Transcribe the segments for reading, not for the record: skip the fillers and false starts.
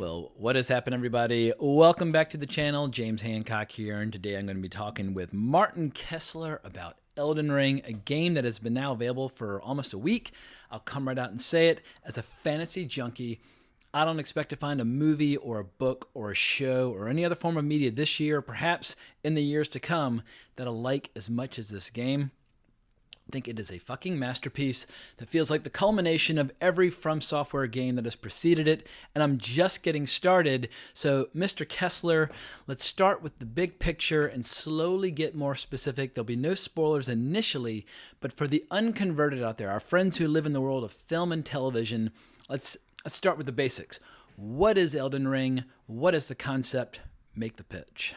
Well, what has happened, everybody? Welcome back to the channel. James Hancock here, and today I'm going to be talking with Martin Kessler about Elden Ring, a game that has been now available for almost a week. I'll come right out and say it. As a fantasy junkie, I don't expect to find a movie or a book or a show or any other form of media this year, or perhaps in the years to come, that I like as much as this game. I think it is a fucking masterpiece that feels like the culmination of every From Software game that has preceded it, and I'm just getting started. So, Mr. Kessler, let's start with the big picture and slowly get more specific. There'll be no spoilers initially, but for the unconverted out there, our friends who live in the world of film and television, let's start with the basics. What is Elden Ring? What is the concept? Make the pitch.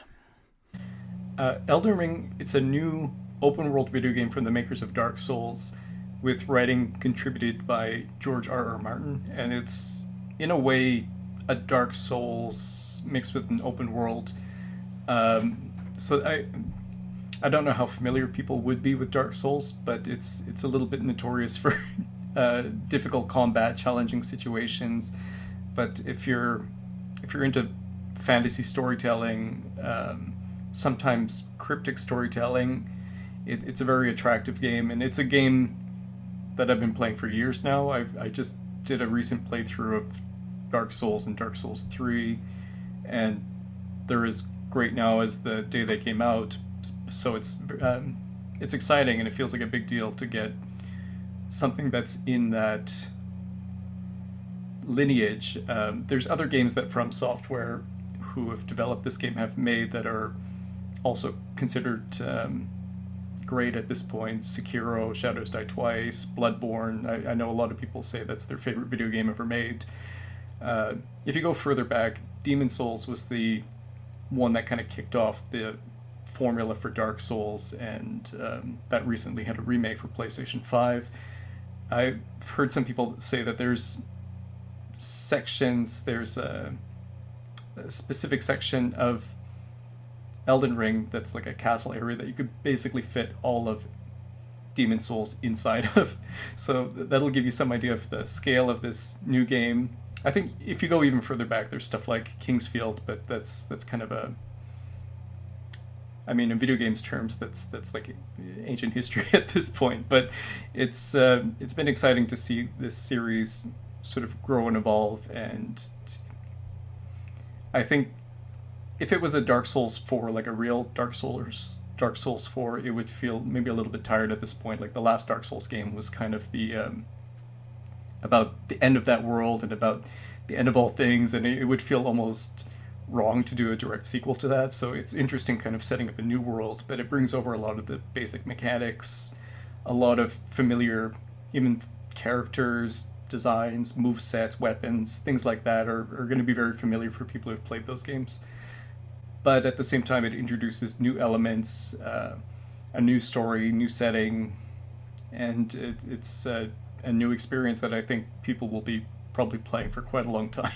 Elden Ring, it's a new open world video game from the makers of Dark Souls, with writing contributed by George R.R. Martin, and it's in a way a Dark Souls mixed with an open world. So I don't know how familiar people would be with Dark Souls, but it's a little bit notorious for difficult combat, challenging situations. But if you're into fantasy storytelling, sometimes cryptic storytelling, it's a very attractive game, and it's a game that I've been playing for years now. I just did a recent playthrough of Dark Souls and Dark Souls 3, and they're as great now as the day they came out. So it's exciting, and it feels like a big deal to get something that's in that lineage. There's other games that From Software, who have developed this game, have made that are also considered great at this point. Sekiro, Shadows Die Twice, Bloodborne. I know a lot of people say that's their favorite video game ever made. If you go further back, Demon Souls was the one that kind of kicked off the formula for Dark Souls, and that recently had a remake for PlayStation 5. I've heard some people say that there's a specific section of Elden Ring that's like a castle area that you could basically fit all of Demon Souls inside of. So that'll give you some idea of the scale of this new game. I think if you go even further back, there's stuff like Kingsfield, but that's kind of in video games terms, that's like ancient history at this point. But it's been exciting to see this series sort of grow and evolve, and I think if it was a Dark Souls 4, like a real Dark Souls 4, it would feel maybe a little bit tired at this point. Like the last Dark Souls game was kind of the about the end of that world and about the end of all things, and it would feel almost wrong to do a direct sequel to that. So it's interesting kind of setting up a new world, but it brings over a lot of the basic mechanics, a lot of familiar even characters, designs, movesets, weapons, things like that are going to be very familiar for people who've played those games. But at the same time, it introduces new elements, a new story, new setting, and it's a new experience that I think people will be probably playing for quite a long time.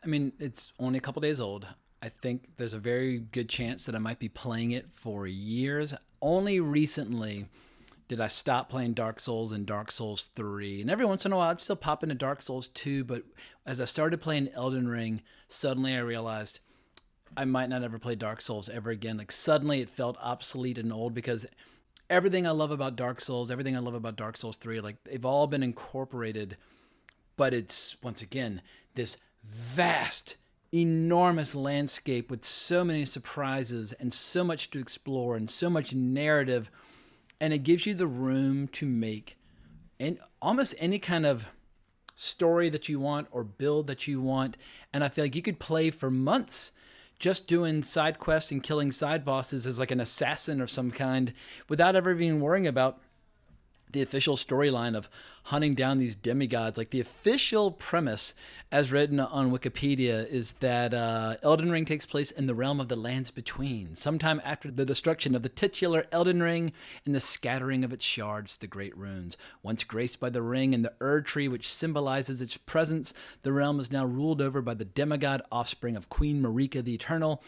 I mean, it's only a couple days old. I think there's a very good chance that I might be playing it for years. Only recently did I stop playing Dark Souls and Dark Souls 3. And every once in a while, I'd still pop into Dark Souls 2. But as I started playing Elden Ring, suddenly I realized I might not ever play Dark Souls ever again. Like, suddenly it felt obsolete and old, because everything I love about Dark Souls, everything I love about Dark Souls 3, like, they've all been incorporated. But it's, once again, this vast, enormous landscape with so many surprises and so much to explore and so much narrative. And it gives you the room to make almost any kind of story that you want or build that you want. And I feel like you could play for months just doing side quests and killing side bosses as like an assassin of some kind, without ever even worrying about the official storyline of hunting down these demigods. Like, the official premise, as written on Wikipedia, is that Elden Ring takes place in the realm of the lands between, sometime after the destruction of the titular Elden Ring and the scattering of its shards, the great runes. Once graced by the ring and the Erd tree, which symbolizes its presence, the realm is now ruled over by the demigod offspring of Queen Marika the Eternal,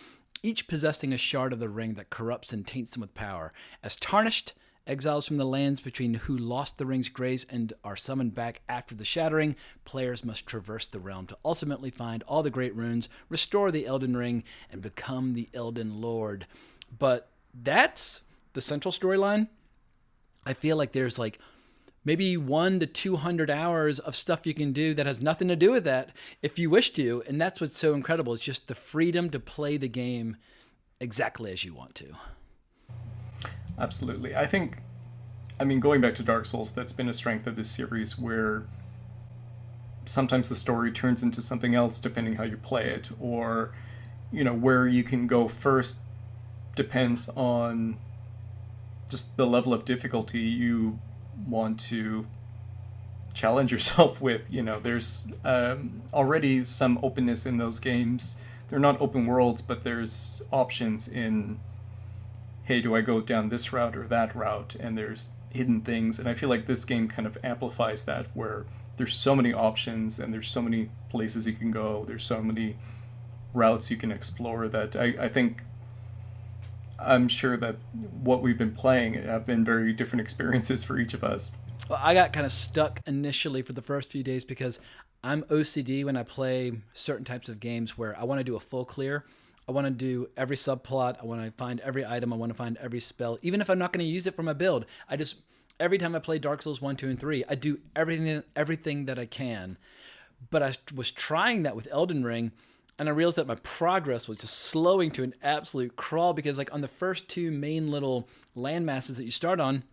each possessing a shard of the ring that corrupts and taints them with power. As tarnished Exiles from the lands between who lost the ring's grace and are summoned back after the shattering, players must traverse the realm to ultimately find all the great runes, restore the Elden Ring, and become the Elden Lord. But that's the central storyline. I feel like there's like maybe 1 to 200 hours of stuff you can do that has nothing to do with that if you wish to. And that's what's so incredible. It's just the freedom to play the game exactly as you want to. Absolutely. I mean, going back to Dark Souls, that's been a strength of this series where sometimes the story turns into something else depending how you play it, or, where you can go first depends on just the level of difficulty you want to challenge yourself with. There's already some openness in those games. They're not open worlds, but there's options in, hey, do I go down this route or that route? And there's hidden things. And I feel like this game kind of amplifies that, where there's so many options and there's so many places you can go. There's so many routes you can explore that I'm sure that what we've been playing have been very different experiences for each of us. Well, I got kind of stuck initially for the first few days because I'm OCD when I play certain types of games where I want to do a full clear. I want to do every subplot. I want to find every item. I want to find every spell, even if I'm not going to use it for my build. Every time I play Dark Souls 1, 2, and 3, I do everything that I can. But I was trying that with Elden Ring, and I realized that my progress was just slowing to an absolute crawl because, like, on the first 2 main little land masses that you start on,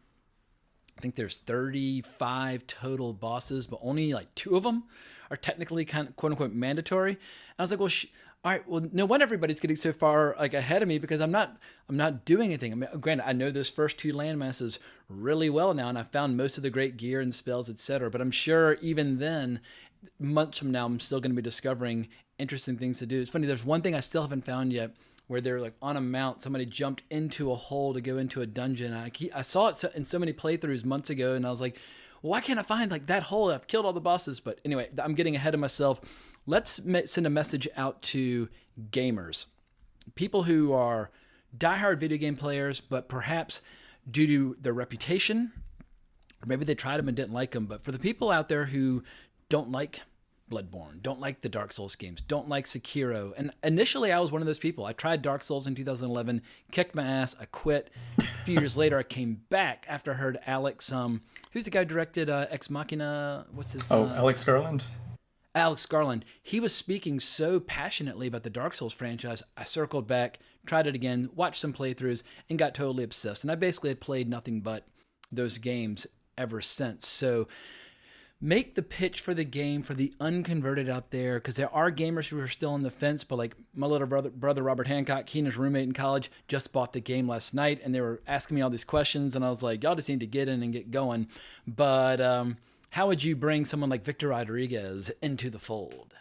I think there's 35 total bosses, but only like 2 of them are technically kind of quote unquote mandatory. And I was like, well, all right, well, no wonder everybody's getting so far like ahead of me because I'm not doing anything. I mean, granted, I know those first 2 land masses really well now, and I found most of the great gear and spells, etc. But I'm sure even then, months from now, I'm still going to be discovering interesting things to do. It's funny. There's one thing I still haven't found yet, where they're like on a mount, somebody jumped into a hole to go into a dungeon. I saw it in so many playthroughs months ago, and I was like, well, why can't I find like that hole? I've killed all the bosses. But anyway, I'm getting ahead of myself. Let's send a message out to gamers, people who are diehard video game players, but perhaps due to their reputation, or maybe they tried them and didn't like them. But for the people out there who don't like Bloodborne, don't like the Dark Souls games, don't like Sekiro. And initially I was one of those people. I tried Dark Souls in 2011, kicked my ass, I quit. A few years later, I came back after I heard Alex, who's the guy who directed Ex Machina? What's his Alex Garland? Alex Garland. He was speaking so passionately about the Dark Souls franchise. I circled back, tried it again, watched some playthroughs, and got totally obsessed. And I basically have played nothing but those games ever since. So make the pitch for the game for the unconverted out there, because there are gamers who are still on the fence. But like my little brother Robert Hancock, he and his roommate in college just bought the game last night, and they were asking me all these questions, and I was like, y'all just need to get in and get going. But how would you bring someone like Victor Rodriguez into the fold?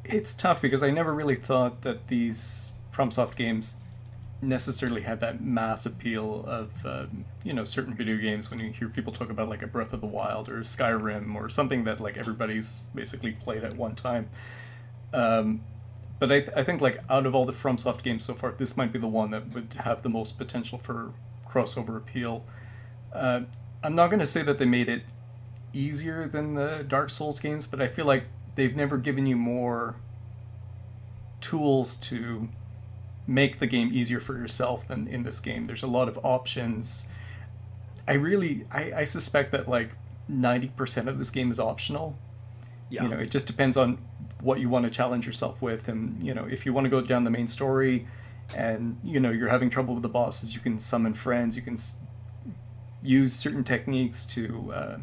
It's tough because I never really thought that these FromSoft games necessarily had that mass appeal of certain video games. When you hear people talk about like a Breath of the Wild or Skyrim or something that like everybody's basically played at one time, but I think like out of all the FromSoft games so far, this might be the one that would have the most potential for crossover appeal. I'm not going to say that they made it easier than the Dark Souls games, but I feel like they've never given you more tools to make the game easier for yourself than in this game. There's a lot of options. I suspect that like 90% of this game is optional. Yeah. It just depends on what you want to challenge yourself with. And, if you want to go down the main story and, you're having trouble with the bosses, you can summon friends, you can use certain techniques to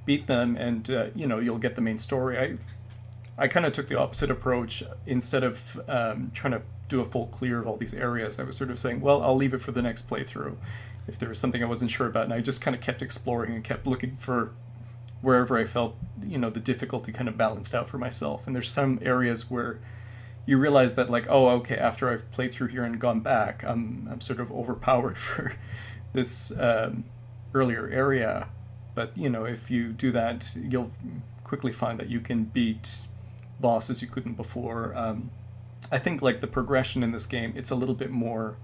beat them, and you'll get the main story. I kind of took the opposite approach. Instead of trying to do a full clear of all these areas, I was sort of saying, well, I'll leave it for the next playthrough if there was something I wasn't sure about. And I just kind of kept exploring and kept looking for wherever I felt the difficulty kind of balanced out for myself. And there's some areas where you realize that like, oh, okay, after I've played through here and gone back, I'm sort of overpowered for this earlier area. But if you do that, you'll quickly find that you can beat bosses you couldn't before. I think like the progression in this game, it's a little bit more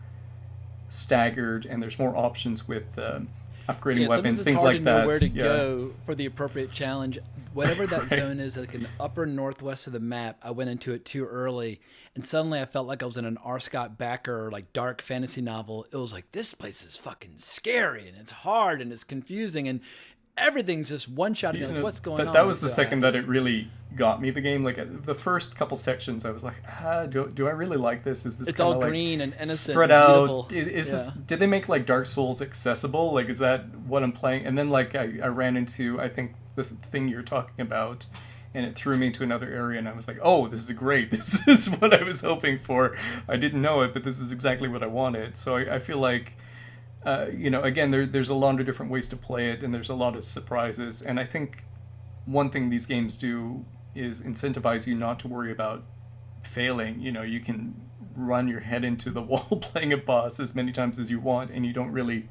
staggered, and there's more options with upgrading Yeah, sometimes weapons, it's things hard to like know where that. to Yeah, go for the appropriate challenge. Whatever that right. zone is, like in the upper northwest of the map, I went into it too early, and suddenly I felt like I was in an R. Scott Bakker like dark fantasy novel. It was like this place is fucking scary, and it's hard, and it's confusing, and everything's just one shot. You Like, know, what's going that on? was And the so I second had that to. it really got me the game. Like the first couple sections, I was like, do I really like this? Is this It's kind all of like green and innocent spread and out? beautiful. Is this? Yeah. Did they make like Dark Souls accessible? Like, is that what I'm playing? And then like I ran into, I think, this thing you're talking about, and it threw me into another area, and I was like, oh, this is great. This is what I was hoping for. I didn't know it, but this is exactly what I wanted. So I feel like again, there's a lot of different ways to play it, and there's a lot of surprises. And I think one thing these games do is incentivize you not to worry about failing. You can run your head into the wall playing a boss as many times as you want, and you don't really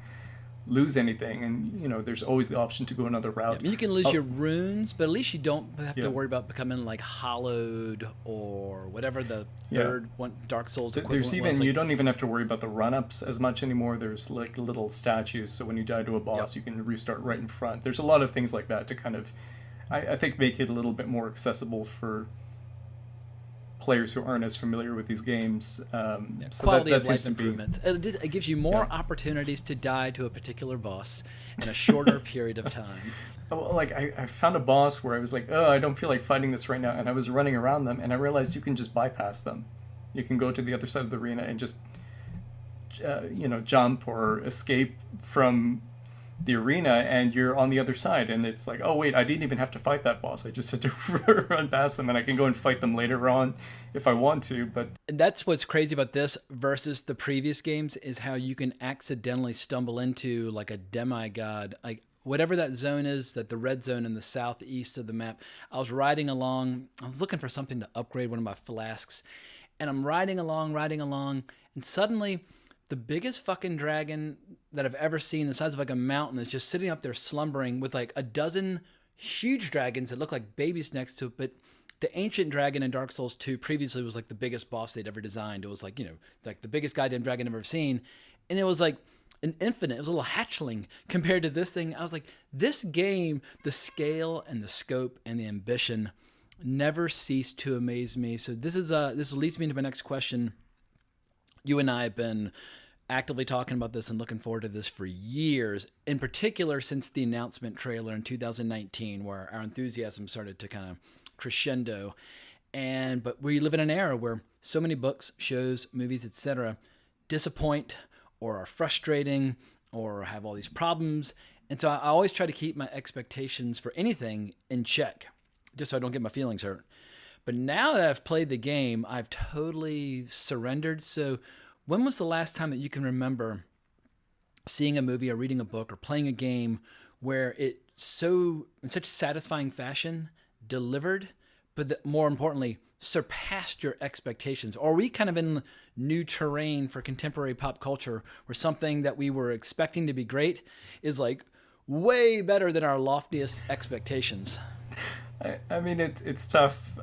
lose anything. And there's always the option to go another Yeah, route. I mean, you can lose Oh, your runes, but at least you don't have to yeah, worry about becoming like hollowed or whatever the yeah. third one Dark Souls There's equivalent was. even Like, you don't even have to worry about the run-ups as much anymore. There's like little statues, so when you die to a yep. boss, you can restart right in front. There's a lot of things like that to kind of, I think, make it a little bit more accessible for players who aren't as familiar with these games. Yeah, So that quality that of seems life to be, improvements. It gives you more yeah. opportunities to die to a particular boss in a shorter period of time. Like I found a boss where I was like, oh, I don't feel like fighting this right now, and I was running around them, and I realized you can just bypass them. You can go to the other side of the arena and just jump or escape from the arena, and you're on the other side. And it's like, oh wait, I didn't even have to fight that boss. I just had to run past them, and I can go and fight them later on if I want to. But And that's what's crazy about this versus the previous games is how you can accidentally stumble into like a demigod, like whatever that zone is, that the red zone in the southeast of the map. I was riding along, I was looking for something to upgrade one of my flasks, and I'm riding along, and suddenly the biggest fucking dragon that I've ever seen, the size of like a mountain, is just sitting up there slumbering with like a dozen huge dragons that look like babies next to it. But the ancient dragon in Dark Souls 2 previously was like the biggest boss they'd ever designed. It was like, like the biggest goddamn dragon I've ever seen. And it was like an infinite, it was a little hatchling compared to this thing. I was like, this game, the scale and the scope and the ambition never ceased to amaze me. So this leads me into my next question. You and I have been actively talking about this and looking forward to this for years, in particular since the announcement trailer in 2019, where our enthusiasm started to kind of crescendo. But we live in an era where so many books, shows, movies, etc. disappoint or are frustrating or have all these problems. And so I always try to keep my expectations for anything in check, just so I don't get my feelings hurt. But now that I've played the game, I've totally surrendered. So when was the last time that you can remember seeing a movie or reading a book or playing a game where it in such satisfying fashion delivered, but more importantly, surpassed your expectations? Or are we kind of in new terrain for contemporary pop culture where something that we were expecting to be great is like way better than our loftiest expectations? I mean, it's tough.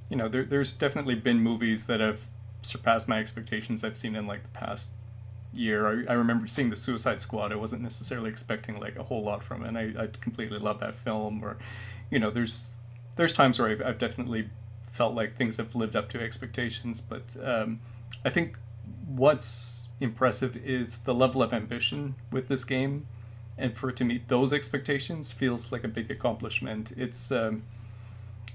There's definitely been movies that have surpassed my expectations I've seen in like the past year. I remember seeing the Suicide Squad. I wasn't necessarily expecting like a whole lot from it, and I completely love that film. Or, there's times where I've definitely felt like things have lived up to expectations. But I think what's impressive is the level of ambition with this game, and for it to meet those expectations feels like a big accomplishment. It's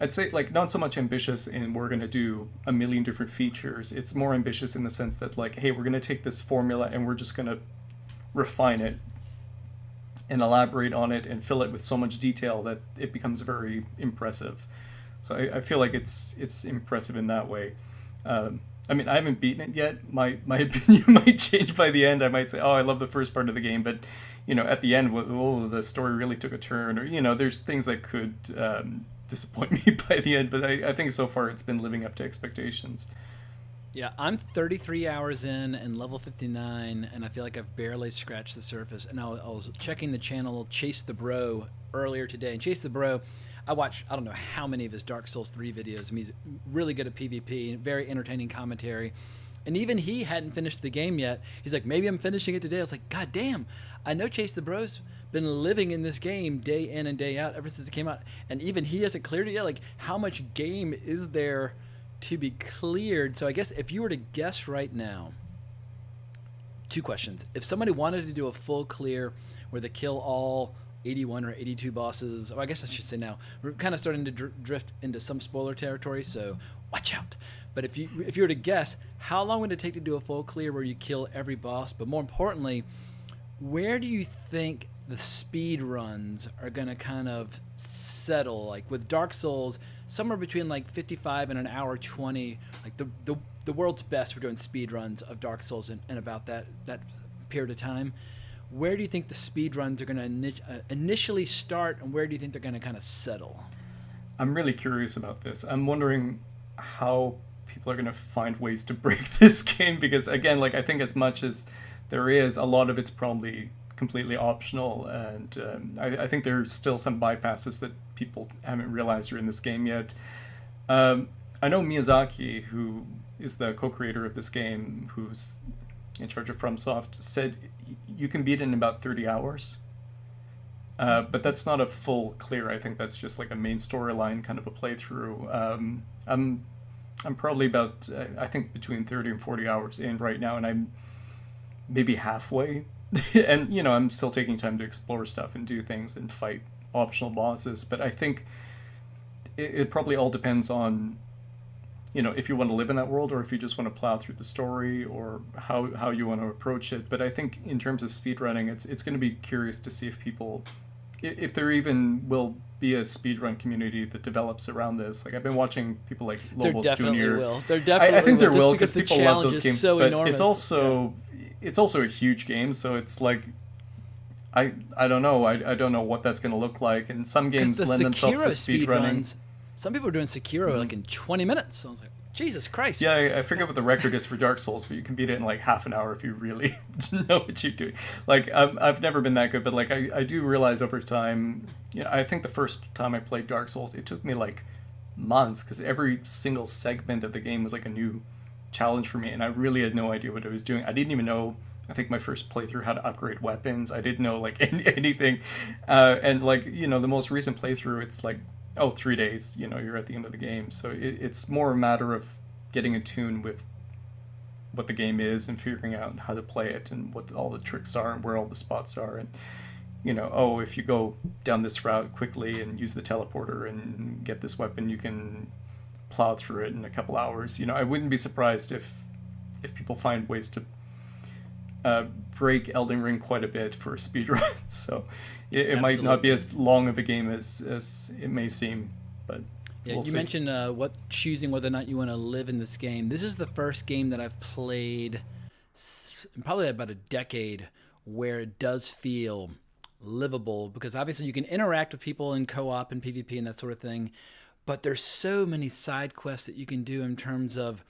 I'd say like not so much ambitious in we're going to do a million different features. It's more ambitious in the sense that like, hey, we're going to take this formula and we're just going to refine it and elaborate on it and fill it with so much detail that it becomes very impressive. So I feel like it's impressive in that way. I mean, I haven't beaten it yet. My opinion might change by the end. I might say, oh, I love the first part of the game, but at the end, oh, the story really took a turn, or there's things that could disappoint me by the end. But I think so far it's been living up to expectations. Yeah, I'm 33 hours in and level 59, and I feel like I've barely scratched the surface. And I was checking the channel Chase the Bro earlier today, and Chase the Bro, I watched I don't know how many of his Dark Souls 3 videos. I mean, he's really good at PvP, very entertaining commentary. And even he hadn't finished the game yet. He's like, maybe I'm finishing it today. I was like, God damn, I know Chase the Bro's been living in this game day in and day out ever since it came out. And even he hasn't cleared it yet. Like, how much game is there to be cleared? So I guess if you were to guess right now, two questions. If somebody wanted to do a full clear where they kill all 81 or 82 bosses, or I guess I should say now, we're kind of starting to drift into some spoiler territory, so watch out. But if you were to guess, how long would it take to do a full clear where you kill every boss? But more importantly, where do you think the speed runs are going to kind of settle? Like with Dark Souls, somewhere between like 55 and an hour 20, like the world's best for doing speed runs of Dark Souls in about that period of time. Where do you think the speed runs are going to initially start, and where do you think they're going to kind of settle? I'm really curious about this. I'm wondering how people are going to find ways to break this game, because again, like, I think as much as there is, a lot of it's probably completely optional, and I think there's still some bypasses that people haven't realized are in this game yet. I know Miyazaki, who is the co-creator of this game, who's in charge of FromSoft, said you can beat it in about 30 hours. But that's not a full clear. I think that's just like a main storyline kind of a playthrough. I'm probably about, I think, between 30 and 40 hours in right now, and I'm maybe halfway. And, I'm still taking time to explore stuff and do things and fight optional bosses. But I think it probably all depends on, if you want to live in that world, or if you just want to plow through the story, or how you want to approach it. But I think in terms of speedrunning, it's going to be curious to see if there even will be a speedrun community that develops around this. Like, I've been watching people like Lobos Jr. There definitely I think there will, because people love those games, so but enormous. it's also a huge game, so it's like, I don't know. I don't know what that's going to look like. And some games lend themselves to speedrunning. Some people are doing Sekiro like in 20 minutes. So I was like, Jesus Christ. Yeah, I forget what the record is for Dark Souls, but you can beat it in like half an hour if you really know what you're doing. Like, I've never been that good, but like I do realize over time, I think the first time I played Dark Souls, it took me like months, because every single segment of the game was like a new challenge for me, and I really had no idea what I was doing. I didn't even know, I think my first playthrough, how to upgrade weapons. I didn't know like anything. And like, the most recent playthrough, it's like, 3 days, you're at the end of the game. So it's more a matter of getting in tune with what the game is and figuring out how to play it and what all the tricks are and where all the spots are. And, if you go down this route quickly and use the teleporter and get this weapon, you can plow through it in a couple hours. I wouldn't be surprised if people find ways to break Elden Ring quite a bit for a speedrun. So it might not be as long of a game as it may seem, but yeah, we'll you see. mentioned choosing whether or not you want to live in this game. This is the first game that I've played in probably about a decade where it does feel livable, because obviously you can interact with people in co-op and PvP and that sort of thing, but there's so many side quests that you can do in terms of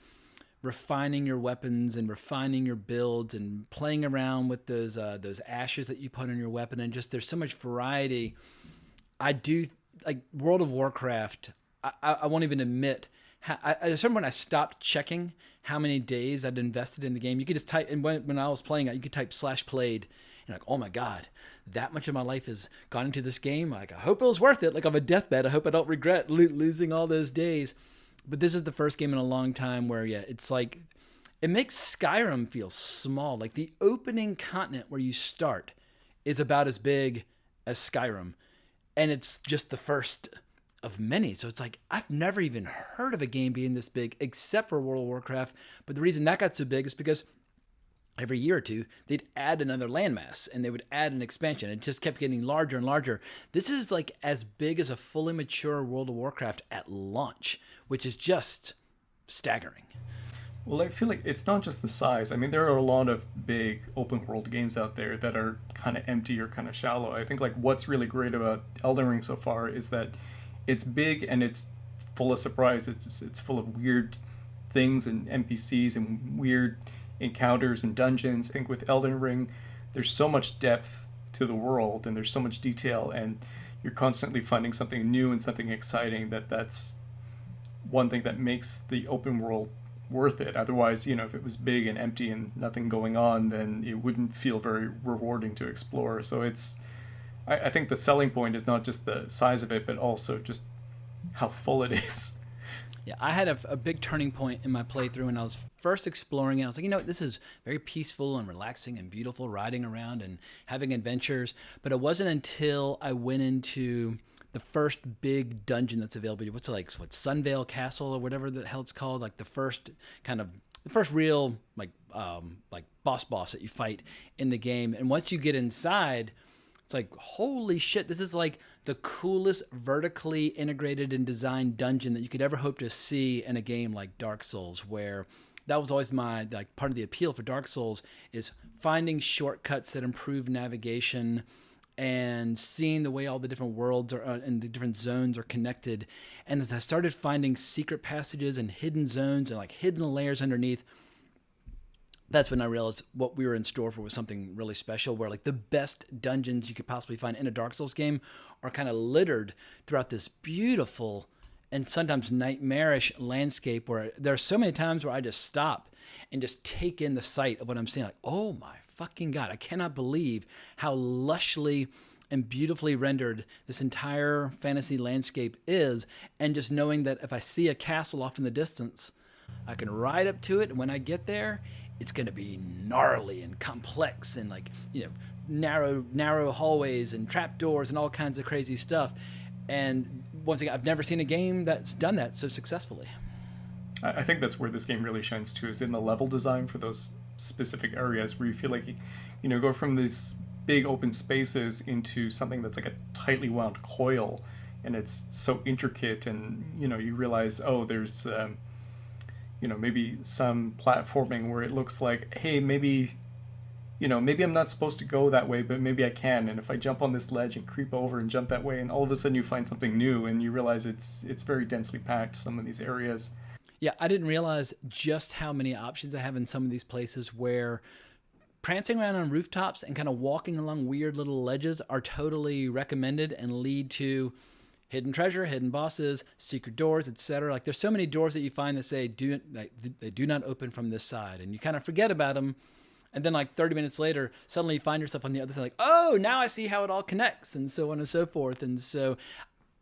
refining your weapons and refining your builds and playing around with those ashes that you put on your weapon, and just there's so much variety. I do like World of Warcraft. I won't even admit. I remember when I stopped checking how many days I'd invested in the game. You could just type, and when I was playing it, you could type /played, and like, oh my God, that much of my life has gone into this game. Like, I hope it was worth it. Like, on a deathbed, I hope I don't regret losing all those days. But this is the first game in a long time where, it's like, it makes Skyrim feel small. Like, the opening continent where you start is about as big as Skyrim. And it's just the first of many. So it's like, I've never even heard of a game being this big except for World of Warcraft. But the reason that got so big is because every year or two, they'd add another landmass and they would add an expansion. It just kept getting larger and larger. This is like as big as a fully mature World of Warcraft at launch, which is just staggering. Well, I feel like it's not just the size. I mean, there are a lot of big open world games out there that are kind of empty or kind of shallow. I think like what's really great about Elden Ring so far is that it's big and it's full of surprises. It's full of weird things and NPCs and weird encounters and dungeons. I think with Elden Ring, there's so much depth to the world and there's so much detail, and you're constantly finding something new and something exciting. That's one thing that makes the open world worth it. Otherwise, if it was big and empty and nothing going on, then it wouldn't feel very rewarding to explore. So I think the selling point is not just the size of it, but also just how full it is. Yeah, I had a big turning point in my playthrough when I was first exploring it. I was like, this is very peaceful and relaxing and beautiful, riding around and having adventures. But it wasn't until I went into the first big dungeon that's available. What's it like? What, Sunvale Castle or whatever the hell it's called? Like the first real like boss that you fight in the game. And once you get inside, it's like, holy shit, this is like the coolest vertically integrated and designed dungeon that you could ever hope to see in a game like Dark Souls, where that was always my, like, part of the appeal for Dark Souls is finding shortcuts that improve navigation and seeing the way all the different worlds are and the different zones are connected. And as I started finding secret passages and hidden zones and like hidden layers underneath, that's when I realized what we were in store for was something really special, where like the best dungeons you could possibly find in a Dark Souls game are kind of littered throughout this beautiful and sometimes nightmarish landscape, where there are so many times where I just stop and just take in the sight of what I'm seeing. Like, oh my fucking God, I cannot believe how lushly and beautifully rendered this entire fantasy landscape is. And just knowing that if I see a castle off in the distance, I can ride up to it. And when I get there, it's going to be gnarly and complex and like, narrow hallways and trapdoors and all kinds of crazy stuff. And once again, I've never seen a game that's done that so successfully. I think that's where this game really shines too, is in the level design for those specific areas where you feel like, go from these big open spaces into something that's like a tightly wound coil, and it's so intricate, and, you realize, oh, there's, maybe some platforming where it looks like, hey, maybe I'm not supposed to go that way, but maybe I can. And if I jump on this ledge and creep over and jump that way, and all of a sudden you find something new, and you realize it's very densely packed, some of these areas. Yeah, I didn't realize just how many options I have in some of these places, where prancing around on rooftops and kind of walking along weird little ledges are totally recommended and lead to hidden treasure, hidden bosses, secret doors, etc. Like, there's so many doors that you find that say they do not open from this side, and you kind of forget about them. And then like 30 minutes later, suddenly you find yourself on the other side, like, oh, now I see how it all connects, and so on and so forth. And so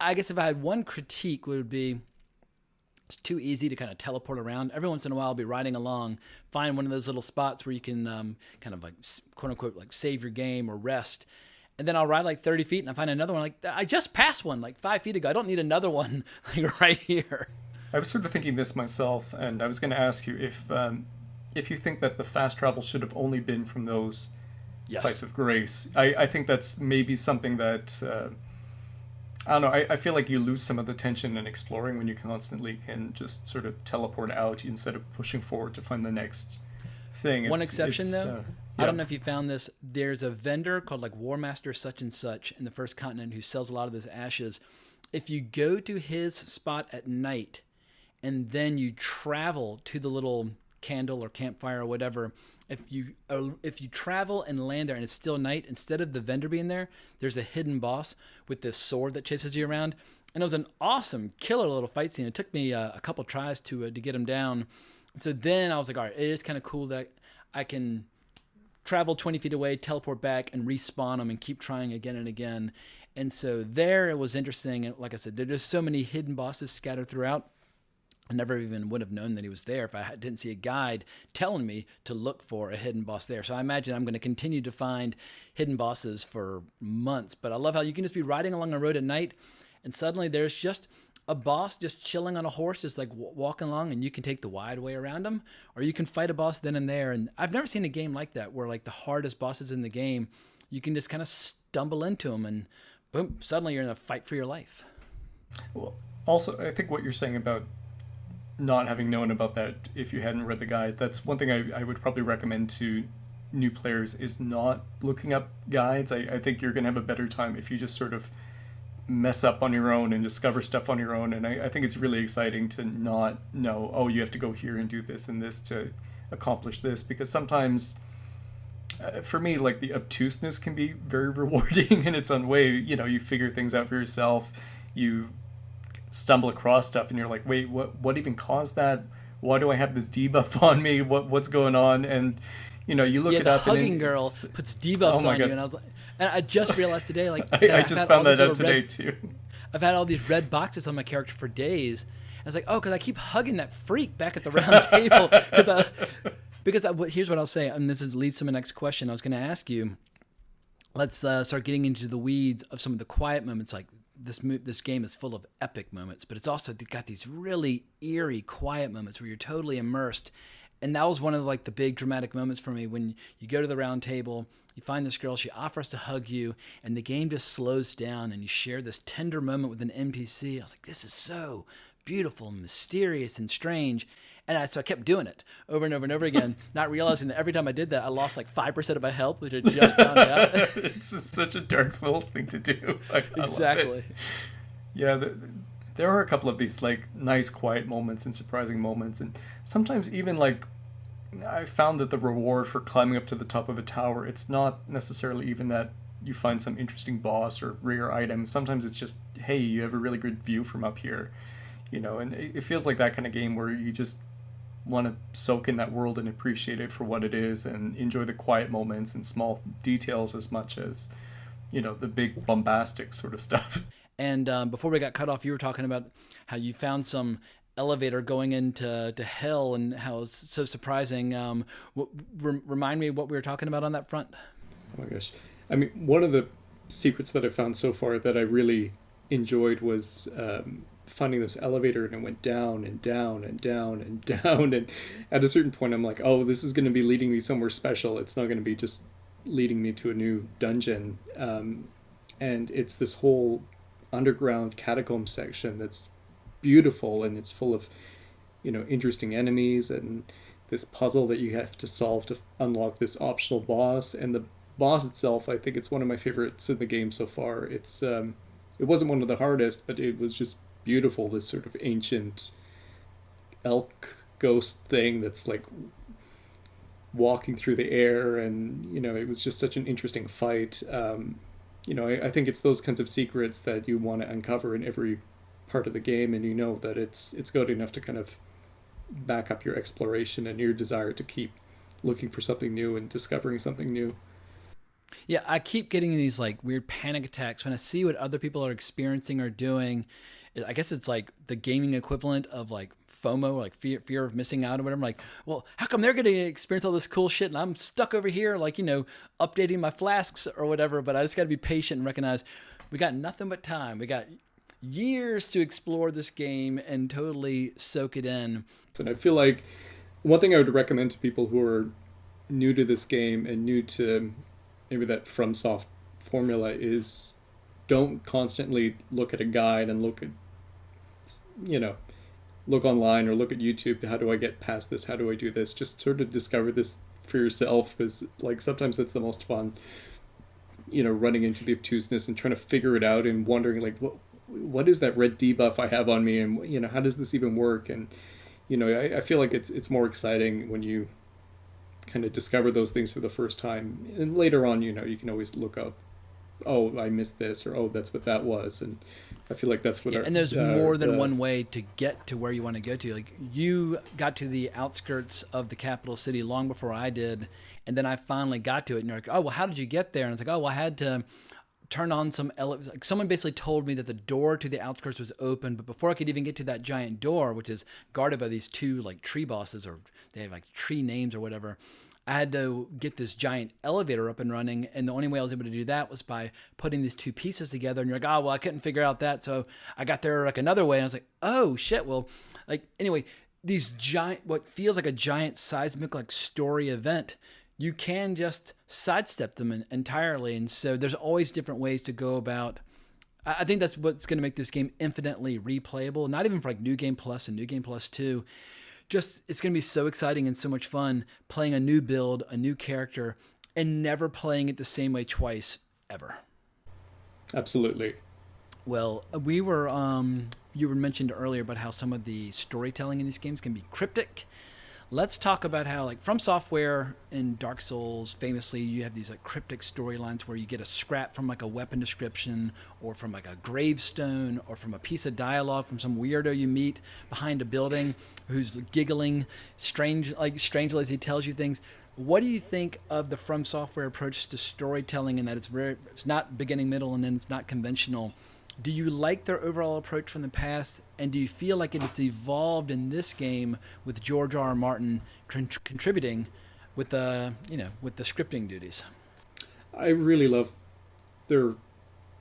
I guess if I had one critique, would be it's too easy to kind of teleport around. Every once in a while, I'll be riding along, find one of those little spots where you can kind of like, quote unquote, like save your game or rest. And then I'll ride like 30 feet and I find another one. Like, I just passed one like 5 feet ago. I don't need another one like right here. I was sort of thinking this myself, and I was going to ask you if you think that the fast travel should have only been from those sites of grace. I think that's maybe something that, I don't know, I feel like you lose some of the tension in exploring when you constantly can just sort of teleport out instead of pushing forward to find the next thing. One exception, though, I don't know if you found this, there's a vendor called like War Master such and such in the First Continent who sells a lot of those ashes. If you go to his spot at night and then you travel to the little candle or campfire or whatever, if you travel and land there and it's still night, instead of the vendor being there, there's a hidden boss with this sword that chases you around. And it was an awesome killer little fight scene. It took me a couple tries to get him down. So then I was like, all right, it is kind of cool that I can travel 20 feet away, teleport back, and respawn them and keep trying again and again. And so there it was interesting. And like I said, there's so many hidden bosses scattered throughout. I never even would have known that he was there if I didn't see a guide telling me to look for a hidden boss there. So I imagine I'm going to continue to find hidden bosses for months. But I love how you can just be riding along a road at night and suddenly there's just a boss just chilling on a horse, just like walking along, and you can take the wide way around him, or you can fight a boss then and there. And I've never seen a game like that where like the hardest bosses in the game, you can just kind of stumble into them and boom, suddenly you're in a fight for your life. Well, also, I think what you're saying about not having known about that if you hadn't read the guide, that's one thing I would probably recommend to new players, is not looking up guides. I think you're going to have a better time if you just sort of mess up on your own and discover stuff on your own. And I think it's really exciting to not know, oh, you have to go here and do this and this to accomplish this, because sometimes for me, like, the obtuseness can be very rewarding in its own way. You figure things out for yourself, you stumble across stuff and you're like, wait, what even caused that? why do I have this debuff on me? What's going on? And you look Yeah, it the up, and hugging girl it's, puts oh debuffs my on you, god, and I was like, and I just realized today, like that I I've just had all found these that out little today red, too. I've had all these red boxes on my character for days. And I was like, oh, because I keep hugging that freak back at the round table. Here's what I'll say, and leads to my next question. I was going to ask you. Let's start getting into the weeds of some of the quiet moments. Like this game is full of epic moments, but it's also got these really eerie, quiet moments where you're totally immersed. And that was one of like the big dramatic moments for me when you go to the round table, you find this girl, she offers to hug you, and the game just slows down, and you share this tender moment with an NPC. I was like, this is so beautiful and mysterious and strange. So I kept doing it over and over and over again, not realizing that every time I did that, I lost like 5% of my health, which I just found out. It's such a Dark Souls thing to do. I love it. Exactly. Yeah, there are a couple of these like nice quiet moments and surprising moments, and sometimes even like I found that the reward for climbing up to the top of a tower, it's not necessarily even that you find some interesting boss or rare item. Sometimes it's just, hey, you have a really good view from up here, and it feels like that kind of game where you just want to soak in that world and appreciate it for what it is and enjoy the quiet moments and small details as much as, the big bombastic sort of stuff. And before we got cut off, you were talking about how you found some elevator going into hell and how it's so surprising. Remind me what we were talking about on that front. Oh my gosh. I mean, one of the secrets that I found so far that I really enjoyed was finding this elevator, and it went down and down and down and down. And at a certain point, I'm like, oh, this is going to be leading me somewhere special. It's not going to be just leading me to a new dungeon. And it's this whole underground catacomb section that's beautiful, and it's full of interesting enemies and this puzzle that you have to solve to unlock this optional boss. And the boss itself, I think it's one of my favorites in the game so far. It wasn't one of the hardest, but it was just beautiful, this sort of ancient elk ghost thing that's like walking through the air. And it was just such an interesting fight. I think it's those kinds of secrets that you want to uncover in every part of the game, and that it's good enough to kind of back up your exploration and your desire to keep looking for something new and discovering something new. Yeah, I keep getting these like weird panic attacks when I see what other people are experiencing or doing. I guess it's like the gaming equivalent of like FOMO, like fear of missing out or whatever. I'm like, well, how come they're getting to experience all this cool shit and I'm stuck over here, like, updating my flasks or whatever. But I just got to be patient and recognize we got nothing but time. We got years to explore this game and totally soak it in. And I feel like one thing I would recommend to people who are new to this game and new to maybe that FromSoft formula is don't constantly look at a guide and look online or look at YouTube. How do I get past this? How do I do this? Just sort of discover this for yourself, because like sometimes that's the most fun, running into the obtuseness and trying to figure it out and wondering like, what is that red debuff I have on me, and how does this even work? And I feel like it's more exciting when you kind of discover those things for the first time, and later on you can always look up, oh, I missed this, or oh, that's what that was. And I feel like that's what and there's more than one way to get to where you want to go to. Like you got to the outskirts of the capital city long before I did, and then I finally got to it, and you're like, oh, well, how did you get there? And it's like, oh, well, I had to turn on some like someone basically told me that the door to the outskirts was open, but before I could even get to that giant door, which is guarded by these two like tree bosses, or they have like tree names or whatever, I had to get this giant elevator up and running, and the only way I was able to do that was by putting these two pieces together. And you're like, oh, well, I couldn't figure out that, so I got there like another way. And I was like, oh shit, well, like anyway, these giant, what feels like a giant seismic like story event, you can just sidestep them entirely. And so there's always different ways to go about. I think that's what's going to make this game infinitely replayable, not even for like New Game Plus and New Game Plus 2. Just, it's going to be so exciting and so much fun playing a new build, a new character, and never playing it the same way twice, ever. Absolutely. Well, you were mentioned earlier about how some of the storytelling in these games can be cryptic. Let's talk about how, like, From Software in Dark Souls, famously, you have these like cryptic storylines where you get a scrap from like a weapon description, or from like a gravestone, or from a piece of dialogue from some weirdo you meet behind a building who's giggling strangely as he tells you things. What do you think of the From Software approach to storytelling, and that it's not beginning, middle, and then it's not conventional? Do you like their overall approach from the past, and do you feel like it's evolved in this game with George R. R. Martin contributing with the with the scripting duties? I really love their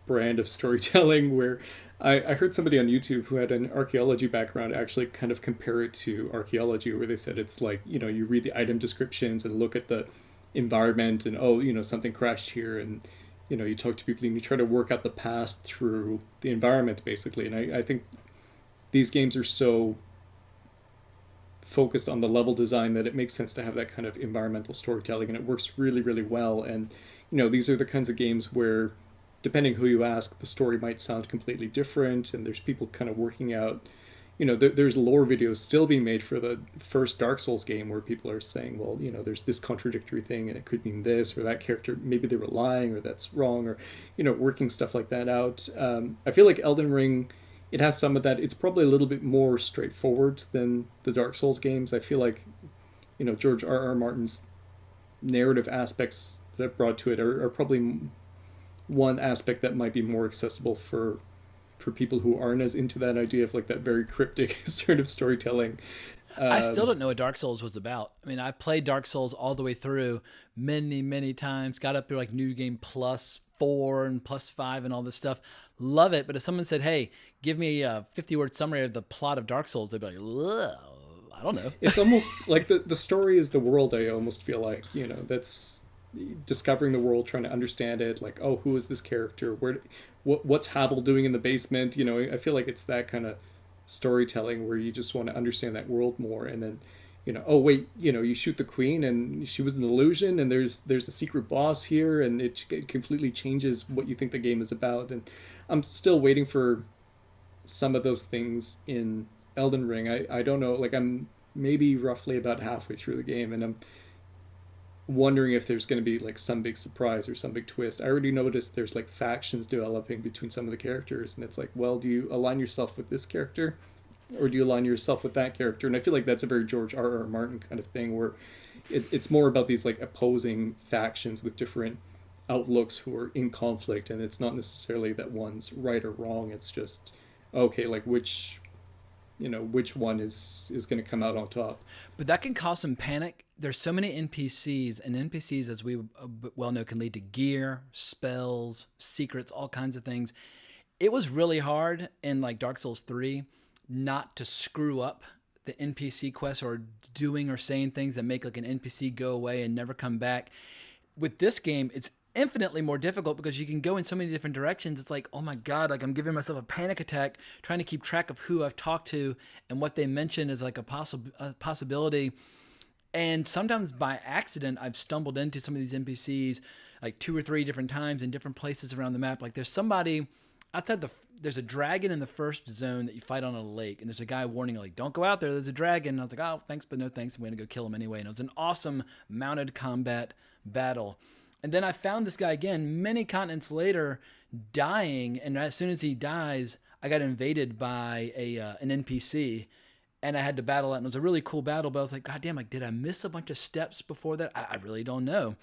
brand of storytelling where I heard somebody on YouTube who had an archaeology background actually kind of compare it to archaeology, where they said it's like, you read the item descriptions and look at the environment and, oh, something crashed here, and, you talk to people and you try to work out the past through the environment, basically. And I think these games are so focused on the level design that it makes sense to have that kind of environmental storytelling, and it works really, really well. And these are the kinds of games where, depending who you ask, the story might sound completely different, and there's people kind of working out. There's lore videos still being made for the first Dark Souls game where people are saying, well, there's this contradictory thing and it could mean this, or that character, maybe they were lying, or that's wrong, or working stuff like that out. I feel like Elden Ring, it has some of that. It's probably a little bit more straightforward than the Dark Souls games. I feel like George R. R. Martin's narrative aspects that I've brought to it are probably one aspect that might be more accessible for people who aren't as into that idea of like that very cryptic sort of storytelling. I still don't know what Dark Souls was about. I mean, I played Dark Souls all the way through many, many times. Got up through like New Game +4 and +5 and all this stuff. Love it. But if someone said, "Hey, give me a 50-word summary of the plot of Dark Souls," they'd be like, "Ugh, I don't know." It's almost like the story is the world. I almost feel like that's discovering the world, trying to understand it. Like, oh, who is this character? What's Havel doing in the basement? I feel like it's that kind of storytelling where you just want to understand that world more, and then oh wait, you shoot the queen and she was an illusion, and there's a secret boss here, and it completely changes what you think the game is about. And I'm still waiting for some of those things in Elden Ring. I don't know, like I'm maybe roughly about halfway through the game, and I'm wondering if there's going to be like some big surprise or some big twist. I already noticed there's like factions developing between some of the characters, and it's like, well, do you align yourself with this character, or do you align yourself with that character? And I feel like that's a very George R. R. Martin kind of thing, where it's more about these like opposing factions with different outlooks who are in conflict, and it's not necessarily that one's right or wrong. It's just, okay, like which one is going to come out on top. But that can cause some panic. There's so many NPCs, and NPCs, as we well know, can lead to gear, spells, secrets, all kinds of things. It was really hard in like Dark Souls 3 not to screw up the NPC quests, or doing or saying things that make like an NPC go away and never come back. With this game, it's infinitely more difficult because you can go in so many different directions. It's like, oh my God, like I'm giving myself a panic attack trying to keep track of who I've talked to and what they mention is like a possibility. And sometimes by accident, I've stumbled into some of these NPCs like 2 or 3 different times in different places around the map. Like there's somebody outside there's a dragon in the first zone that you fight on a lake, and there's a guy warning you, like, don't go out there, there's a dragon. And I was like, oh, thanks, but no thanks. I'm going to go kill him anyway. And it was an awesome mounted combat battle. And then I found this guy again many continents later, dying. And as soon as he dies, I got invaded by an NPC, and I had to battle it. And it was a really cool battle. But I was like, God damn, like, did I miss a bunch of steps before that? I really don't know.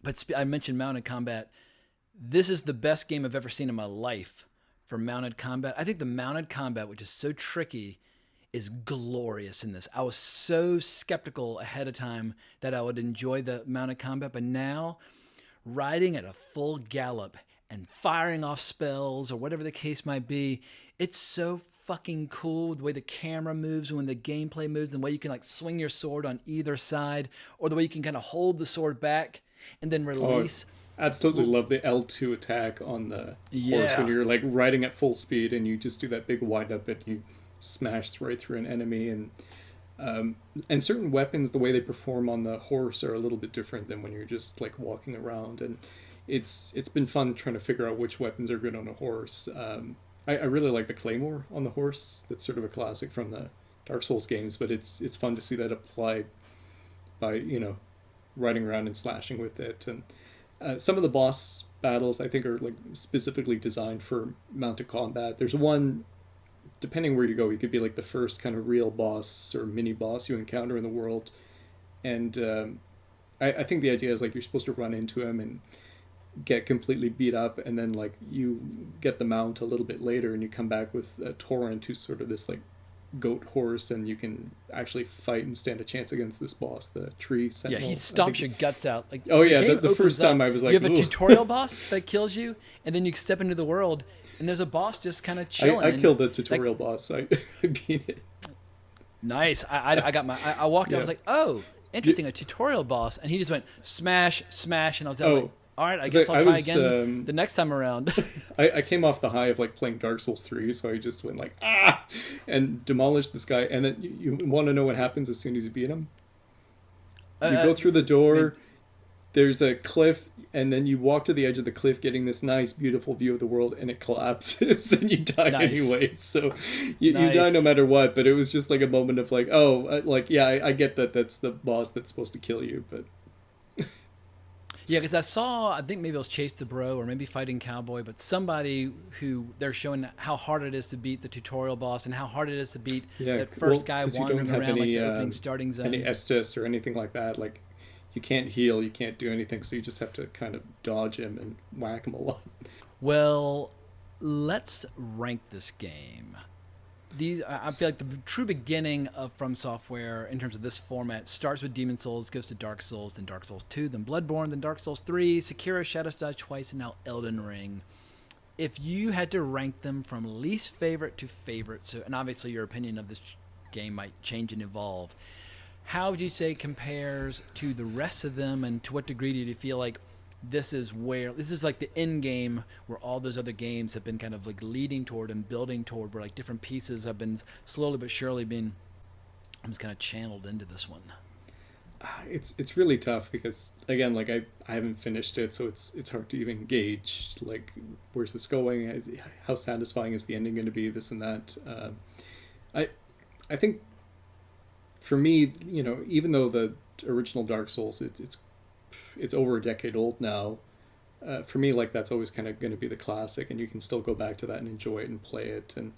But I mentioned mounted combat. This is the best game I've ever seen in my life for mounted combat. I think the mounted combat, which is so tricky, is glorious in this. I was so skeptical ahead of time that I would enjoy the mounted combat, but now riding at a full gallop and firing off spells or whatever the case might be, it's so fucking cool the way the camera moves when the gameplay moves, and the way you can like swing your sword on either side, or the way you can kind of hold the sword back and then release. Absolutely love the L2 attack on the horse when you're like riding at full speed and you just do that big wind up and you smash right through an enemy. And certain weapons, the way they perform on the horse are a little bit different than when you're just like walking around. And it's been fun trying to figure out which weapons are good on a horse. I really like the claymore on the horse. That's sort of a classic from the Dark Souls games, but it's fun to see that applied by riding around and slashing with it. And some of the boss battles I think are like specifically designed for mounted combat. There's one, depending where you go, you could be like the first kind of real boss or mini boss you encounter in the world, and I think the idea is like you're supposed to run into him and get completely beat up, and then like you get the mount a little bit later and you come back with a torrent who's sort of this like goat horse, and you can actually fight and stand a chance against this boss, the tree Yeah, sentinel. he stomps your guts out. Like, Oh yeah, game the first time opens I was up, like, you have a "Ooh." tutorial boss that kills you, and then you step into the world, and there's a boss just kind of chilling. I killed the like, tutorial boss. I beat it. nice. I got my. I walked in. I was Yeah. like, oh, interesting, a tutorial boss, and he just went smash, smash, and I was like, Oh, all right, I 'cause guess I I'll try was, again the next time around. I came off the high of like playing Dark Souls 3, so I just went like and demolished this guy. And then you want to know what happens as soon as you beat him? You go through the door. There's a cliff, and then you walk to the edge of the cliff, getting this nice, beautiful view of the world, and it collapses, and you die Nice. anyway. So you die Nice. no matter what. But it was just like a moment of like, oh, like yeah, I get that that's the boss that's supposed to kill you, but Yeah, because I think maybe it was Chase the Bro or maybe Fighting Cowboy, but somebody who they're showing how hard it is to beat the tutorial boss and how hard it is to beat yeah, that well, first guy 'cause you wandering don't have around like any the opening starting zone. any Estus or anything like that. Like you can't heal, you can't do anything, so you just have to kind of dodge him and whack him a lot. Well, let's rank this game. I feel like the true beginning of From Software in terms of this format starts with Demon Souls, goes to Dark Souls, then Dark Souls 2, then Bloodborne, then Dark Souls 3, Sekiro, Shadows Die Twice, and now Elden Ring. If you had to rank them from least favorite to favorite, so and obviously your opinion of this game might change and evolve, how would you say compares to the rest of them, and to what degree do you feel like this is like the end game where all those other games have been kind of like leading toward and building toward, where like different pieces have been slowly but surely being almost kind of channeled into this one? It's really tough because again, like I haven't finished it, so it's hard to even gauge like where's this going, how satisfying is the ending going to be, this and that. I I think for me, even though the original Dark Souls, it's over a decade old now. For me, like that's always kind of going to be the classic, and you can still go back to that and enjoy it and play it. And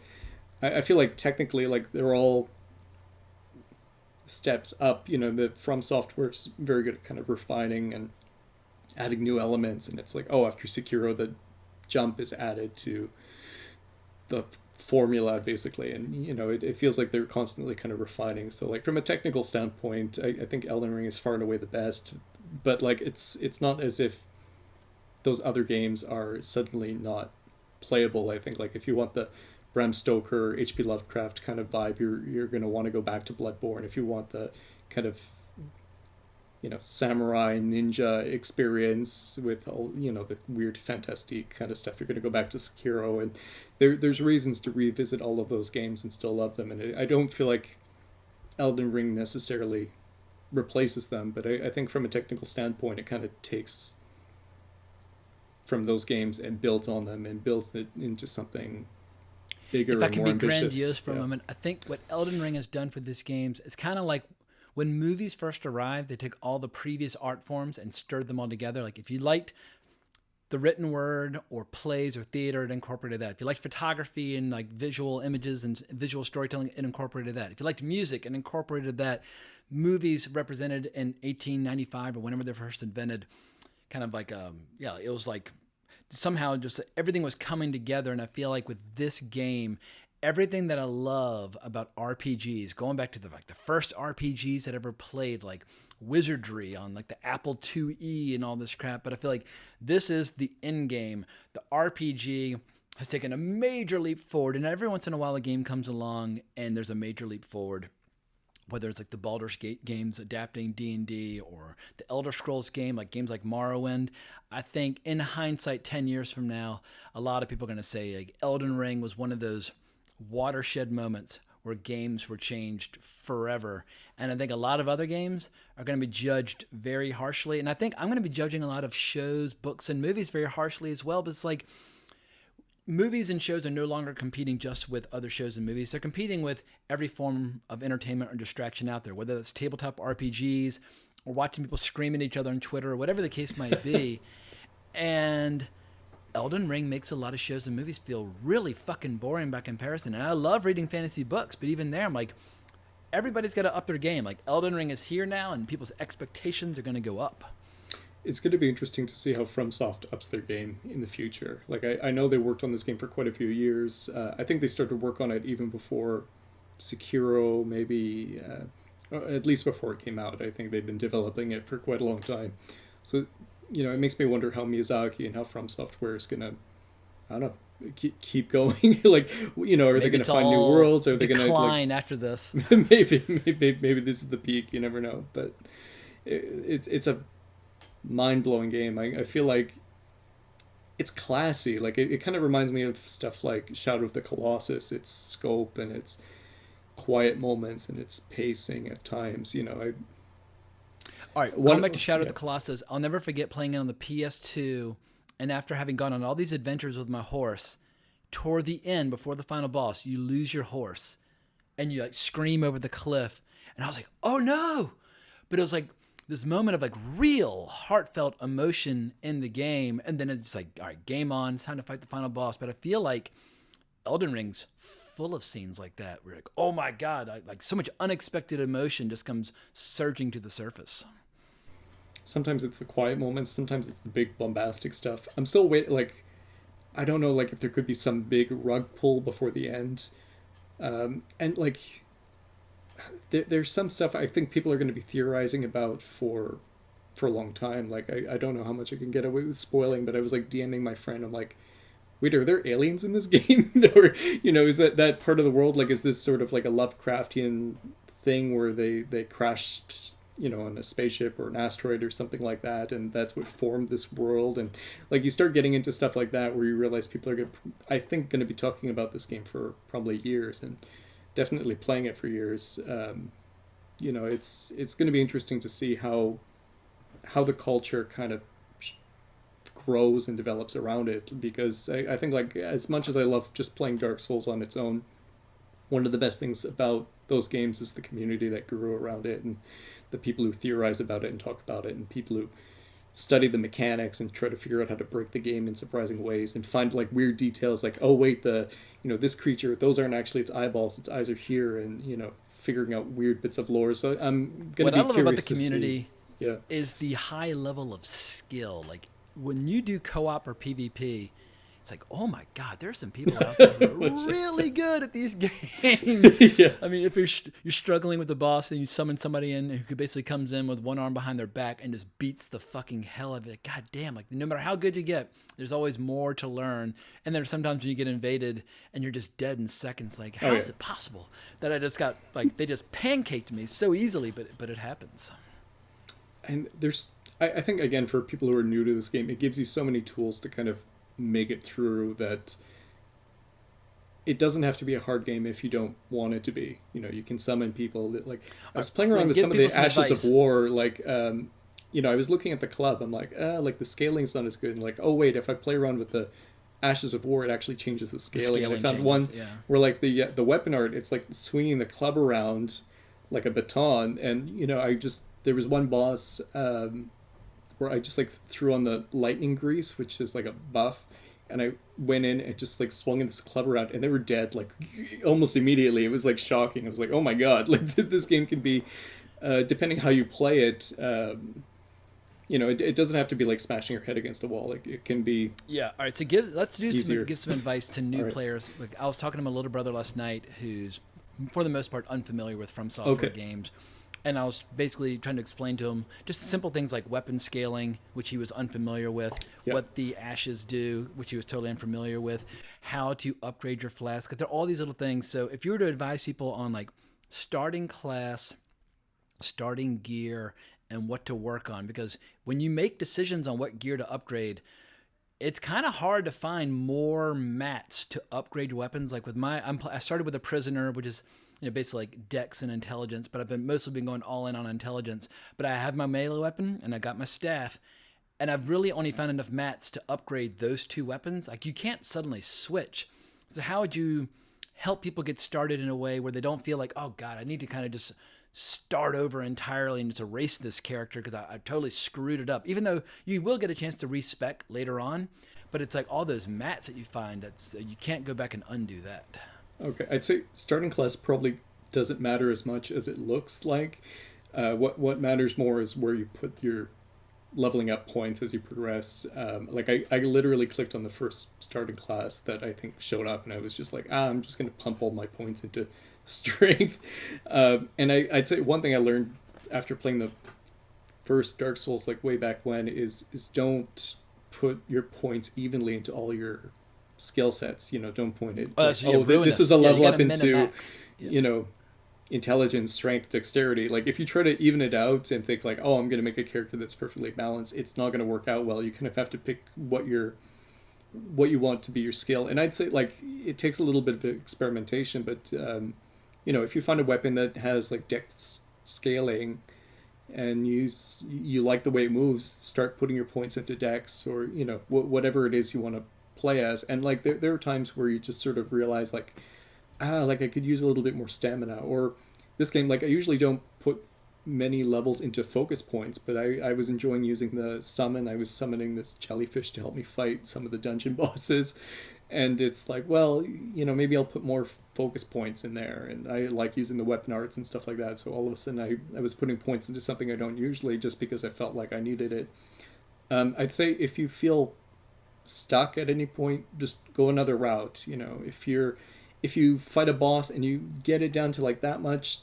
I feel like technically, like they're all steps up. The From Software's very good at kind of refining and adding new elements. And it's like, oh, after Sekiro, the jump is added to the formula basically, and it feels like they're constantly kind of refining. So like from a technical standpoint, I think Elden Ring is far and away the best, but like it's not as if those other games are suddenly not playable. I think like if you want the Bram Stoker, H.P. Lovecraft kind of vibe, you're going to want to go back to Bloodborne. If you want the kind of samurai ninja experience with all the weird fantastic kind of stuff, you're going to go back to Sekiro. And there's reasons to revisit all of those games and still love them. And I don't feel like Elden Ring necessarily replaces them, but I think from a technical standpoint, it kind of takes from those games and builds on them and builds it into something bigger If I and can more be ambitious. grandiose for a moment, I think what Elden Ring has done for this game is kind of like when movies first arrived, they took all the previous art forms and stirred them all together. Like if you liked the written word or plays or theater, it incorporated that. If you liked photography and like visual images and visual storytelling, it incorporated that. If you liked music, it incorporated that. Movies represented in 1895 or whenever they're first invented, kind of like, it was like somehow just everything was coming together. And I feel like with this game, everything that I love about RPGs, going back to the first RPGs that ever played, like wizardry on like the Apple IIe and all this crap, but I feel like this is the end game. The RPG has taken a major leap forward, and every once in a while a game comes along and there's a major leap forward. Whether it's like the Baldur's Gate games adapting D&D or the Elder Scrolls game, like games like Morrowind, I think in hindsight, 10 years from now, a lot of people are going to say like Elden Ring was one of those watershed moments where games were changed forever. And I think a lot of other games are going to be judged very harshly. And I think I'm going to be judging a lot of shows, books, and movies very harshly as well. But it's like, movies and shows are no longer competing just with other shows and movies. They're competing with every form of entertainment or distraction out there, whether that's tabletop RPGs or watching people scream at each other on Twitter or whatever the case might be. And Elden Ring makes a lot of shows and movies feel really fucking boring by comparison. And I love reading fantasy books, but even there, I'm like, everybody's got to up their game. Like, Elden Ring is here now, and people's expectations are going to go up. It's going to be interesting to see how FromSoft ups their game in the future. Like, I know they worked on this game for quite a few years. I think they started work on it even before Sekiro, maybe, at least before it came out. I think they've been developing it for quite a long time. So, it makes me wonder how Miyazaki and how From Software is going to, I don't know, keep going. Like, are maybe they going to find new worlds? Are they going to decline after this? maybe this is the peak. You never know. But it's a mind-blowing game. I feel like it's classy. Like, it kind of reminds me of stuff like Shadow of the Colossus. Its scope and its quiet moments and its pacing at times. All right, going back to Shadow of the Colossus, I'll never forget playing it on the PS2, and after having gone on all these adventures with my horse, toward the end, before the final boss, you lose your horse, and you like scream over the cliff, and I was like, oh no! But it was like this moment of like real heartfelt emotion in the game, and then it's like, all right, game on, it's time to fight the final boss. But I feel like Elden Ring's full of scenes like that. We're like, oh my god, like so much unexpected emotion just comes surging to the surface. Sometimes it's the quiet moments, sometimes it's the big bombastic stuff. I'm still waiting, like, I don't know, like, if there could be some big rug pull before the end. And, like, there's some stuff I think people are going to be theorizing about for a long time. Like, I don't know how much I can get away with spoiling, but I was, like, DMing my friend. I'm like, wait, are there aliens in this game? Or, is that part of the world, like, is this sort of like a Lovecraftian thing where they crashed on a spaceship or an asteroid or something like that, and that's what formed this world? And like, you start getting into stuff like that where you realize people are going to be talking about this game for probably years, and definitely playing it for years. It's going to be interesting to see how the culture kind of grows and develops around it, because I think, like, as much as I love just playing Dark Souls on its own, one of the best things about those games is the community that grew around it, and the people who theorize about it and talk about it, and people who study the mechanics and try to figure out how to break the game in surprising ways and find like weird details, like, oh wait, this creature, those aren't actually its eyeballs, its eyes are here, and figuring out weird bits of lore. So I'm gonna be curious to see. What I love about the community is the high level of skill. Like, when you do co-op or PvP, it's like, oh my god, there's some people out there who are really good at these games. Yeah. I mean, if you're struggling with the boss and you summon somebody in who basically comes in with one arm behind their back and just beats the fucking hell out of it. God damn, like, no matter how good you get, there's always more to learn. And there's sometimes when you get invaded and you're just dead in seconds. Like, how is it possible that I just got, like, they just pancaked me so easily? But it happens. And I think, again, for people who are new to this game, it gives you so many tools to kind of make it through, that it doesn't have to be a hard game if you don't want it to be. You can summon people that, like, I was playing around with some of the Ashes of War, like, I was looking at the club, I'm like, the scaling's not as good, and like, oh wait, if I play around with the Ashes of War, it actually changes the scaling. And I found one where, like, the weapon art, it's like swinging the club around like a baton, and there was one boss where I just like threw on the lightning grease, which is like a buff, and I went in and just like swung this club around, and they were dead like almost immediately. It was like shocking. I was like, oh my god, like this game can be, depending how you play it, it doesn't have to be like smashing your head against a wall. Like, it can be. Yeah. All right. So let's give some advice to new players. Like, I was talking to my little brother last night, who's for the most part unfamiliar with From Software games. And I was basically trying to explain to him just simple things like weapon scaling, which he was unfamiliar with, what the ashes do, which he was totally unfamiliar with, how to upgrade your flask. There are all these little things. So if you were to advise people on like starting class, starting gear, and what to work on, because when you make decisions on what gear to upgrade, it's kind of hard to find more mats to upgrade your weapons. Like with I started with a prisoner, which is basically like dex and intelligence, but I've mostly been going all in on intelligence. But I have my melee weapon and I got my staff, And I've really only found enough mats to upgrade those two weapons. Like, you can't suddenly switch. So how would you help people get started in a way where they don't feel like, oh God, I need to kind of just start over entirely and just erase this character because I totally screwed it up. Even though you will get a chance to respec later on, but it's like all those mats that you find, that's you can't go back and undo that. Okay, I'd say starting class probably doesn't matter as much as it looks like. What matters more is where you put your leveling up points as you progress. Like I literally clicked on the first starting class that I think showed up, and I was just like, I'm just going to pump all my points into strength. And I'd say one thing I learned after playing the first Dark Souls, like way back when, is don't put your points evenly into all your skill sets. You know, don't point it. Oh, Like, so this is a level up into, max. Yeah. you know, intelligence, strength, dexterity. Like if you try to even it out and think like, I'm going to make a character that's perfectly balanced, it's not going to work out well. You kind of have to pick what you want to be your skill. And I'd say like it takes a little bit of experimentation, but if you find a weapon that has like dex scaling and you like the way it moves, start putting your points into dex, or whatever it is you want to play as. And like there are times where you just sort of realize like, like I could use a little bit more stamina. Or this game, like I usually don't put many levels into focus points, but I was enjoying using the summon. I was summoning this jellyfish to help me fight some of the dungeon bosses. And it's like, well, maybe I'll put more focus points in there. And I like using the weapon arts and stuff like that. So all of a sudden I was putting points into something I don't usually, just because I felt like I needed it. I'd say if you feel stuck at any point, just go another route. If you fight a boss and you get it down to like that much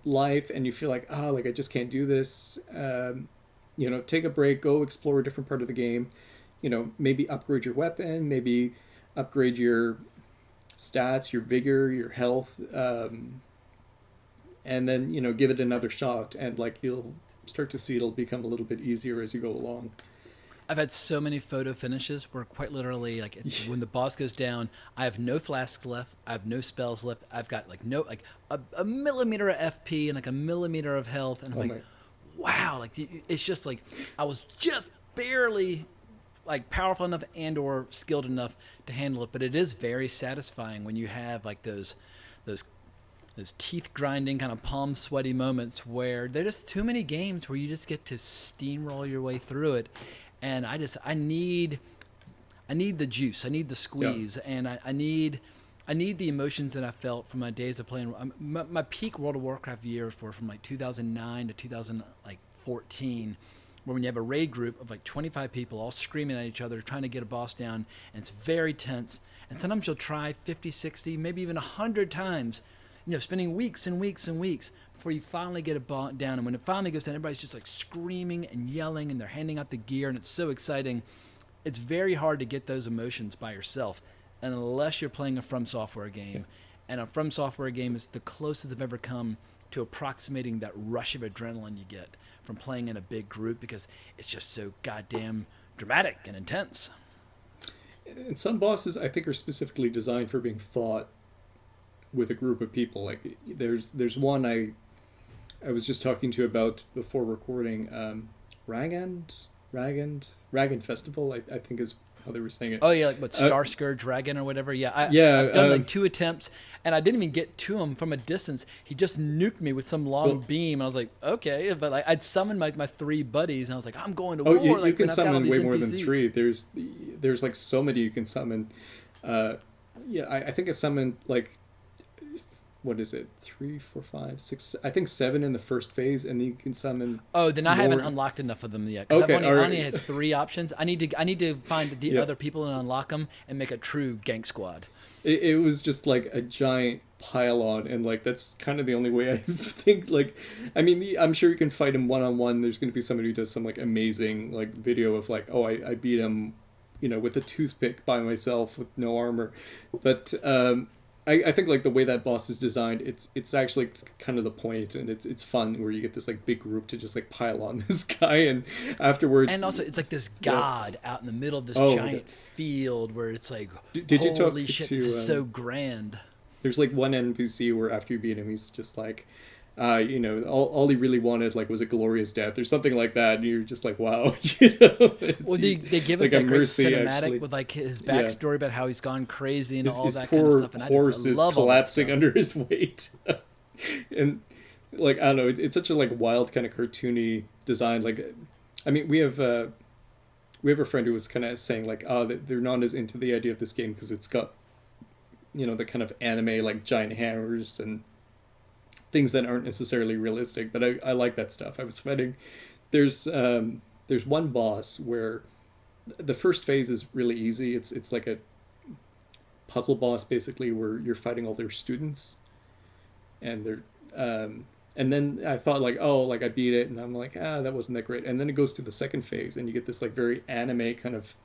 life and you feel like, like I just can't do this, take a break, go explore a different part of the game, maybe upgrade your weapon, maybe upgrade your stats, your vigor, your health, and then, give it another shot, and like you'll start to see it'll become a little bit easier as you go along. I've had so many photo finishes where quite literally, like when the boss goes down, I have no flasks left, I have no spells left, I've got like a millimeter of FP and like a millimeter of health, and I'm wow, like it's just like I was just barely like powerful enough and or skilled enough to handle it. But it is very satisfying when you have like those teeth grinding kind of palm sweaty moments where there's just too many games where you just get to steamroll your way through it. And I need the juice. I need the squeeze, and I need the emotions that I felt from my days of playing. My peak World of Warcraft years were from like 2009 to 2014, where when you have a raid group of like 25 people all screaming at each other trying to get a boss down, and it's very tense. And sometimes you'll try 50, 60, maybe even 100 times, spending weeks and weeks and weeks before you finally get it down. And when it finally goes down, everybody's just like screaming and yelling, and they're handing out the gear, and it's so exciting. It's very hard to get those emotions by yourself unless you're playing a From Software game. And a From Software game is the closest I've ever come to approximating that rush of adrenaline you get from playing in a big group, because it's just so goddamn dramatic and intense. And some bosses I think are specifically designed for being fought with a group of people. Like there's one I was just talking to you about before recording, Ragand Festival, I think is how they were saying it. Oh yeah, like what, Star Scourge Dragon or whatever. Yeah, I've done like 2 attempts, and I didn't even get to him from a distance. He just nuked me with some long beam. I was like, okay, but like I'd summoned my 3 buddies, and I was like, I'm going to war. You can summon way more than NPCs. 3. There's like so many you can summon. I think I summoned like, what is it, 3, 4, 5, 6, I think 7 in the first phase, and you can summon. Oh, then I haven't unlocked enough of them yet. Okay, I've only had 3 options. I need to find the other people and unlock them and make a true gank squad. It was just like a giant pile on, and like that's kind of the only way I think. Like, I mean, I'm sure you can fight him one-on-one. There's going to be somebody who does some like amazing like video of like, I beat him, with a toothpick by myself with no armor, but I think like the way that boss is designed, it's actually kind of the point, and it's fun where you get this like big group to just like pile on this guy, and afterwards. And also, it's like this god out in the middle of this giant field where it's like, did you holy shit, this is so grand. There's like one NPC where after you beat him, he's just like, all he really wanted like was a glorious death or something like that, and you're just like, wow, you know, Well, they give us like a that great mercy cinematic actually. with like his Yeah, backstory about how he's gone crazy and all his that kind of poor stuff, and I horse is love all that collapsing stuff. under his weight. And like, I don't know, it's such a like wild kind of cartoony design. Like, I mean, we have a friend who was kind of saying like, oh, they're not as into the idea of this game because it's got, the kind of anime like giant hammers and things that aren't necessarily realistic. But I like that stuff. I was fighting. There's one boss where the first phase is really easy. It's like a puzzle boss basically where you're fighting all their students, and they're and then I thought like, oh, like I beat it, and I'm like, that wasn't that great. And then it goes to the second phase, and you get this like very anime kind of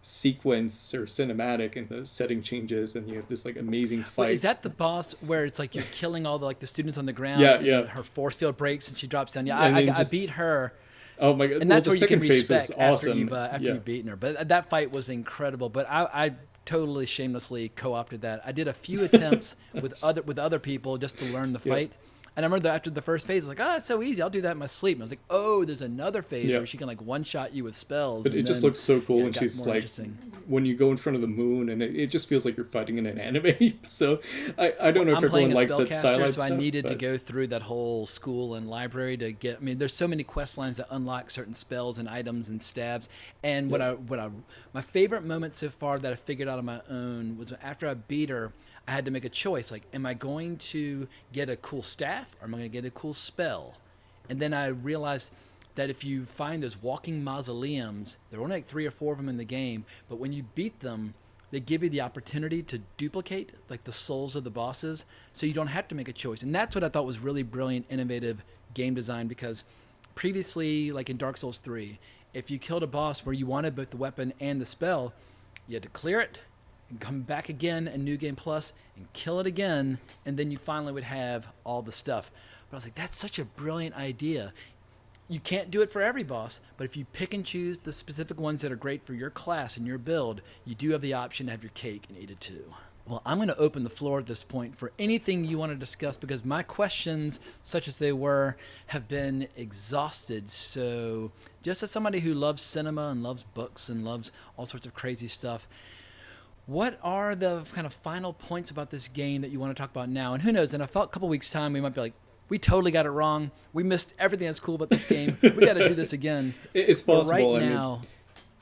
sequence or cinematic, and the setting changes, and you have this like amazing Wait, is fight. that the boss where it's like you're killing all the like the students on the ground, Yeah, and then yeah. her force field breaks and she drops down? Yeah, And then I just, beat her, oh my god. and Well, that's the where you can second phase was respect awesome. after Yeah. you've beaten her. But that fight was incredible. But I totally shamelessly co-opted that. I did a few attempts with other people just to learn the Yeah. fight. And I remember that after the first phase, I was like, oh, it's so easy. I'll do that in my sleep. And I was like, oh, there's another phase Yeah. where she can like one shot you with spells. But And it just then looks so cool yeah, when it got she's more like, interesting. when you go in front of the moon, and it just feels like you're fighting in an anime. So I don't know if I'm playing everyone a likes that spellcaster, stylized so I stuff, needed to but go through that whole school and library to get. I mean, there's so many quest lines that unlock certain spells and items and stabs. And yeah. my favorite moment so far that I figured out on my own was after I beat her. I had to make a choice. Like, am I going to get a cool staff or am I going to get a cool spell? And then I realized that if you find those walking mausoleums, there are only like 3 or 4 of them in the game, but when you beat them, they give you the opportunity to duplicate like the souls of the bosses, so you don't have to make a choice. And that's what I thought was really brilliant, innovative game design, because previously, like in Dark Souls 3, if you killed a boss where you wanted both the weapon and the spell, you had to clear it and come back again in New Game Plus and kill it again, and then you finally would have all the stuff. But I was like, that's such a brilliant idea. You can't do it for every boss, but if you pick and choose the specific ones that are great for your class and your build, you do have the option to have your cake and eat it too. Well, I'm going to open the floor at this point for anything you want to discuss, because my questions, such as they were, have been exhausted. So, just as somebody who loves cinema and loves books and loves all sorts of crazy stuff, what are the kind of final points about this game that you want to talk about now? And who knows, in a couple weeks' time, we might be like, we totally got it wrong. We missed everything that's cool about this game. We got to do this again. It's But right possible. I mean, now,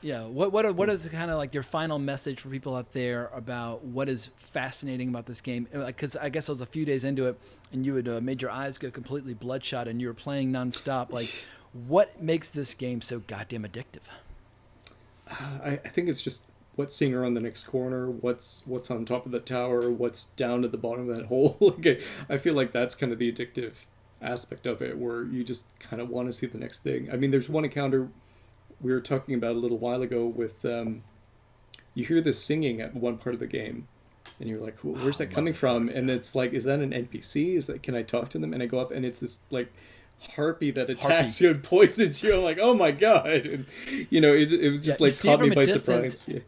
yeah, what is kind of like your final message for people out there about what is fascinating about this game? Because I guess I was a few days into it, and you had made your eyes go completely bloodshot, and you were playing nonstop. Like, what makes this game so goddamn addictive? I think it's just what's seeing around the next corner, what's on top of the tower, what's down at the bottom of that hole. Like I feel like that's kind of the addictive aspect of it, where you just kind of want to see the next thing. I mean, there's one encounter we were talking about a little while ago with you hear this singing at one part of the game, and you're like, where's that coming from? And it's like, is that an NPC? Is that, can I talk to them? And I go up, and it's this like harpy that attacks you and poisons you. I'm like, oh my god! And it was just Yeah, you like see it caught me from a by distance. surprise. Yeah.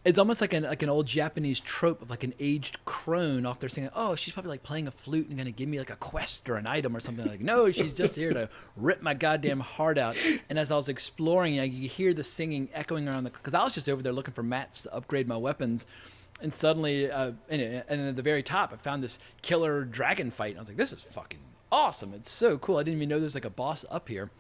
It's almost like an old Japanese trope of like an aged crone off there saying, "Oh, she's probably like playing a flute and gonna give me like a quest or an item or something." Like, no, she's just here to rip my goddamn heart out. And as I was exploring, you hear the singing echoing around because I was just over there looking for mats to upgrade my weapons, and suddenly, and at the very top, I found this killer dragon fight. And I was like, "This is fucking awesome! It's so cool! I didn't even know there's like a boss up here."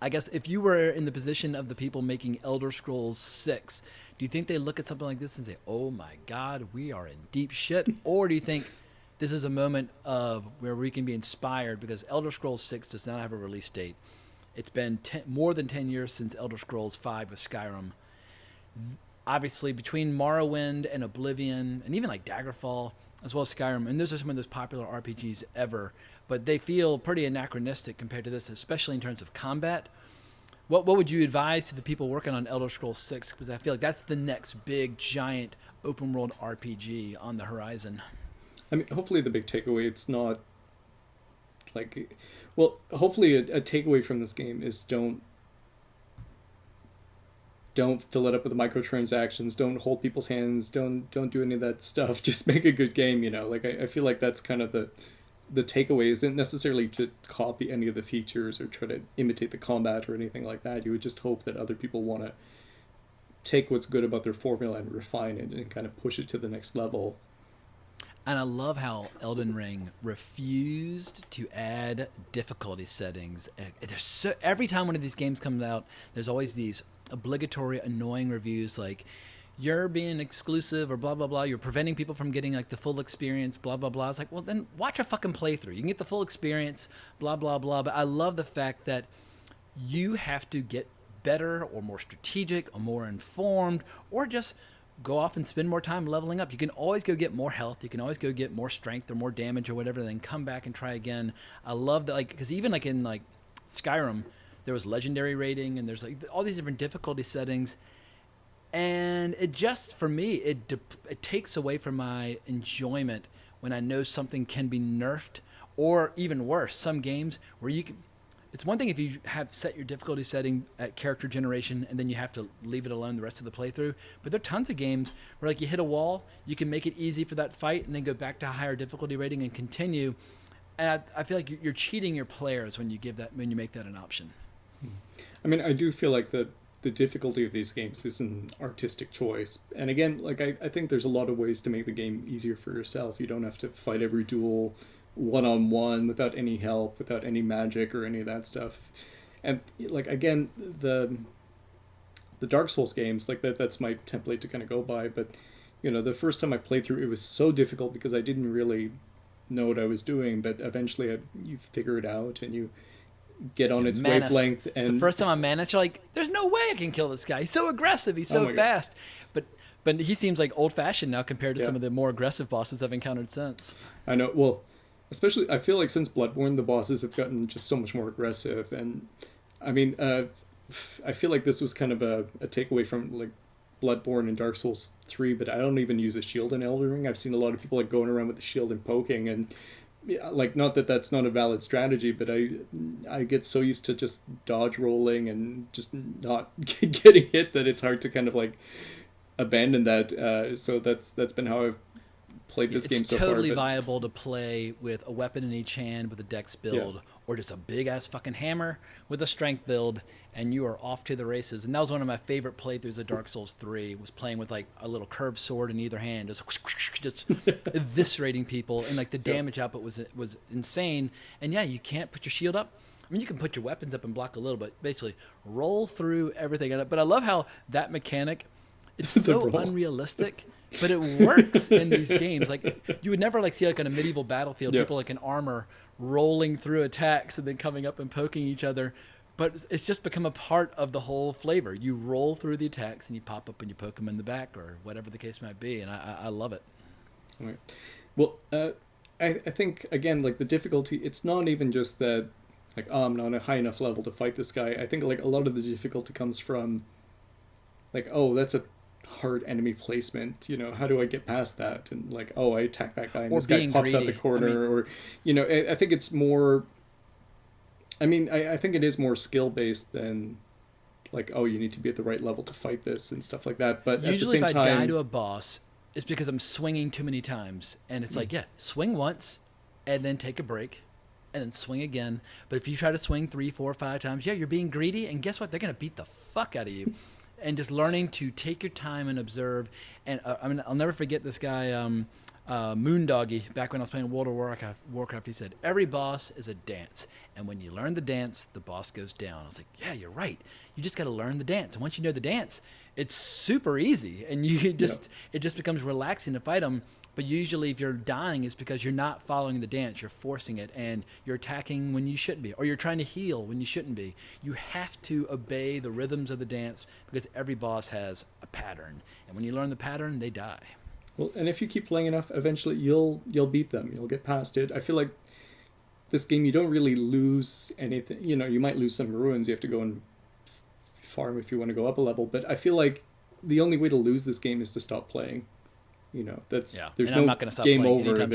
I guess if you were in the position of the people making Elder Scrolls 6, do you think they look at something like this and say, oh my God, we are in deep shit? Or do you think this is a moment of where we can be inspired, because Elder Scrolls 6 does not have a release date. It's been more than 10 years since Elder Scrolls 5 with Skyrim. Obviously, between Morrowind and Oblivion, and even like Daggerfall, as well as Skyrim, and those are some of those popular RPGs ever, but they feel pretty anachronistic compared to this, especially in terms of combat. What would you advise to the people working on Elder Scrolls 6? Because I feel like that's the next big, giant, open-world RPG on the horizon. I mean, hopefully the big takeaway, it's not like, well, hopefully a takeaway from this game is don't fill it up with microtransactions, don't hold people's hands, don't do any of that stuff. Just make a good game, Like I feel like that's kind of the takeaway isn't necessarily to copy any of the features or try to imitate the combat or anything like that. You would just hope that other people want to take what's good about their formula and refine it and kind of push it to the next level. And I love how Elden Ring refused to add difficulty settings. Every time one of these games comes out, there's always these obligatory annoying reviews like, you're being exclusive or blah, blah, blah. You're preventing people from getting like the full experience, blah, blah, blah. It's like, well, then watch a fucking playthrough. You can get the full experience, blah, blah, blah. But I love the fact that you have to get better or more strategic or more informed or just go off and spend more time leveling up. You can always go get more health. You can always go get more strength or more damage or whatever, then come back and try again. I love that, like, because even like in like Skyrim, there was legendary rating and there's like all these different difficulty settings. And it just, for me, it takes away from my enjoyment when I know something can be nerfed, or even worse, some games where you can. It's one thing if you have set your difficulty setting at character generation and then you have to leave it alone the rest of the playthrough. But there are tons of games where like you hit a wall, you can make it easy for that fight and then go back to a higher difficulty rating and continue. And I feel like you're cheating your players when you make that an option. I mean, I do feel like the difficulty of these games is an artistic choice. And again, like I think there's a lot of ways to make the game easier for yourself. You don't have to fight every duel one-on-one without any help, without any magic or any of that stuff. And like again, the Dark Souls games, like that's my template to kind of go by. But you know, the first time I played through, it was so difficult because I didn't really know what I was doing. But eventually, you figure it out and you get on its wavelength. And the first time I managed, you're like, there's no way I can kill this guy. He's so aggressive. He's so fast. But he seems like old-fashioned now compared to some of the more aggressive bosses I've encountered since. I know. Well, especially, I feel like since Bloodborne, the bosses have gotten just so much more aggressive. And, I mean, I feel like this was kind of a takeaway from, like, Bloodborne and Dark Souls 3, but I don't even use a shield in Elden Ring. I've seen a lot of people, like, going around with the shield and poking, and, like, not that that's not a valid strategy, but I get so used to just dodge rolling and just not getting hit that it's hard to kind of, like, abandon that. So that's been how I've played this game so far. It's totally viable to play with a weapon in each hand with a dex build, or just a big ass fucking hammer with a strength build, and you are off to the races. And that was one of my favorite playthroughs of Dark Souls 3, was playing with like a little curved sword in either hand, just eviscerating people, and like the damage output was insane. And yeah, you can't put your shield up. I mean, you can put your weapons up and block a little, but basically roll through everything. But I love how that mechanic, it's so unrealistic, but it works in these games. Like, you would never like see like on a medieval battlefield, people like in armor rolling through attacks and then coming up and poking each other. But it's just become a part of the whole flavor. You roll through the attacks and you pop up and you poke them in the back or whatever the case might be. And I love it. Right. Well, I think, again, like the difficulty, it's not even just that, like, oh, I'm not a high enough level to fight this guy. I think like a lot of the difficulty comes from like, oh, that's a hard enemy placement, you know, how do I get past that? And like, oh, I attack that guy and this guy pops out the corner. Or, you know, I think it's more, I mean, I think it is more skill based than like, oh, you need to be at the right level to fight this and stuff like that. But usually at the same if I time, die to a boss, it's because I'm swinging too many times. And it's like, swing once and then take a break and then swing again. But if you try to swing 3, 4, 5 times, you're being greedy. And guess what? They're going to beat the fuck out of you. And just learning to take your time and observe. And I mean, I'll never forget this guy, Moondoggy, back when I was playing World of Warcraft, he said, every boss is a dance. And when you learn the dance, the boss goes down. I was like, yeah, you're right. You just got to learn the dance. And once you know the dance, it's super easy. And you just it just becomes relaxing to fight them. But usually if you're dying, it's because you're not following the dance. You're forcing it, and you're attacking when you shouldn't be, or you're trying to heal when you shouldn't be. You have to obey the rhythms of the dance because every boss has a pattern. And when you learn the pattern, they die. Well, and if you keep playing enough, eventually you'll beat them. You'll get past it. I feel like this game, you don't really lose anything. You know, you might lose some ruins. You have to go and farm if you want to go up a level. But I feel like the only way to lose this game is to stop playing. You know, there's no game over.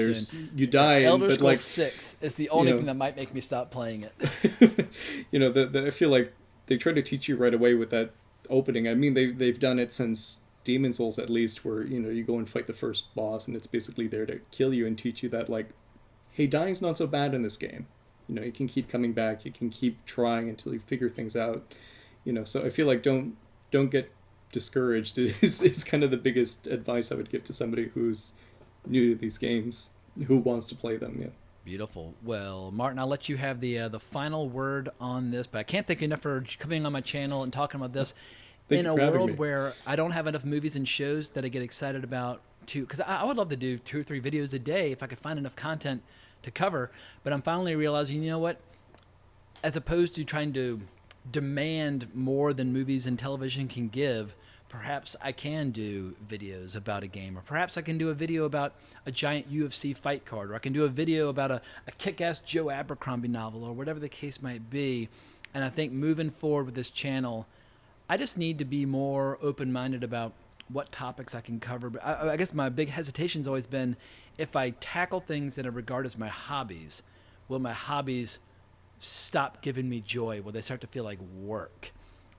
You die. Elder Scrolls 6 is the only thing that might make me stop playing it. You know, I feel like they try to teach you right away with that opening. I mean, they've done it since Demon Souls at least, where you know you go and fight the first boss, and it's basically there to kill you and teach you that like hey, dying's not so bad in this game. You can keep coming back, you can keep trying until you figure things out. So I feel like don't get discouraged is kind of the biggest advice I would give to somebody who's new to these games, who wants to play them. Yeah. Beautiful. Well, Martin, I'll let you have the final word on this, but I can't thank you enough for coming on my channel and talking about this. Thank In you a for having world me. where I don't have enough movies and shows that I get excited about, because I would love to do 2 or 3 videos a day if I could find enough content to cover. But I'm finally realizing, you know what? As opposed to trying to demand more than movies and television can give, perhaps I can do videos about a game, or perhaps I can do a video about a giant UFC fight card, or I can do a video about a kick-ass Joe Abercrombie novel, or whatever the case might be. And I think moving forward with this channel, I just need to be more open-minded about what topics I can cover. But I guess my big hesitation's always been, if I tackle things that I regard as my hobbies, will my hobbies stop giving me joy? Will they start to feel like work?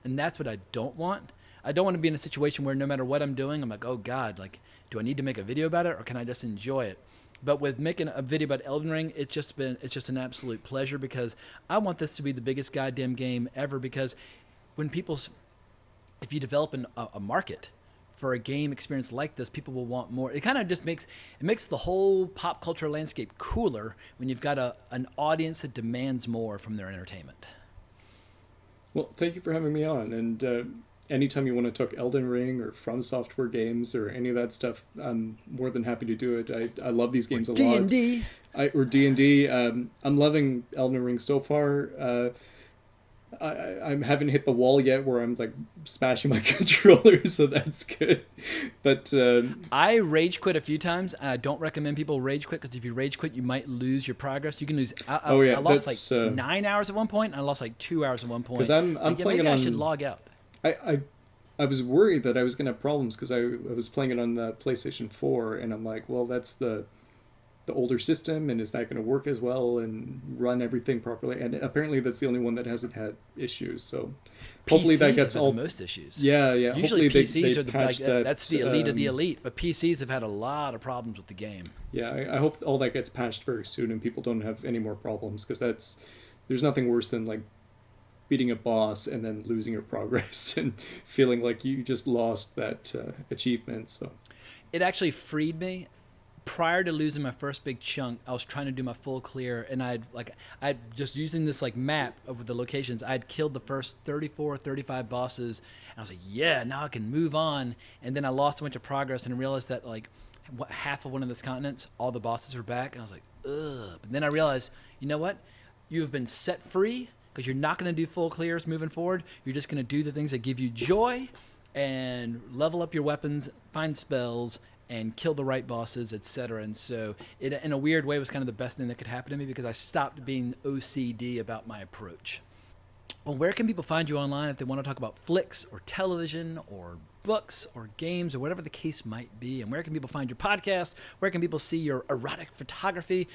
And that's what I don't want. I don't want to be in a situation where no matter what I'm doing, I'm like, oh God, like, do I need to make a video about it, or can I just enjoy it? But with making a video about Elden Ring, it's just an absolute pleasure, because I want this to be the biggest goddamn game ever. Because when if you develop a market for a game experience like this, people will want more. It kind of just makes the whole pop culture landscape cooler when you've got an audience that demands more from their entertainment. Well, thank you for having me on. And anytime you want to talk Elden Ring or From Software games or any of that stuff, I'm more than happy to do it. I love these games a lot. D&D. Or D&D. I'm loving Elden Ring so far. I haven't hit the wall yet where I'm like smashing my controller, so that's good. But I rage quit a few times, and I don't recommend people rage quit, because if you rage quit, you might lose your progress. You can lose. I lost like 9 hours at one point, and I lost like 2 hours at one point. Because I'm so, playing maybe it on. I should log out. I was worried that I was going to have problems because I was playing it on the PlayStation 4, and I'm like, well, that's the older system, and is that going to work as well and run everything properly? And apparently that's the only one that hasn't had issues. So hopefully PCs that gets have all the most issues. Yeah, yeah. Usually hopefully PCs they are patch that. that's the elite of the elite, but PCs have had a lot of problems with the game. Yeah, I hope all that gets patched very soon and people don't have any more problems, because there's nothing worse than like beating a boss and then losing your progress and feeling like you just lost that achievement. So It actually freed me. Prior to losing my first big chunk, I was trying to do my full clear, and I'd just using this like map of the locations, I'd killed the first 34 or 35 bosses, and I was like, yeah, now I can move on. And then I lost a bunch of progress and realized that like half of one of those continents, all the bosses were back, and I was like, ugh. But then I realized, you know what? You have been set free, because you're not going to do full clears moving forward. You're just going to do the things that give you joy and level up your weapons, find spells, and kill the right bosses, etc. And so it, in a weird way, was kind of the best thing that could happen to me, because I stopped being OCD about my approach. Well, where can people find you online if they want to talk about flicks or television or books or games or whatever the case might be? And where can people find your podcast? Where can people see your erotic photography?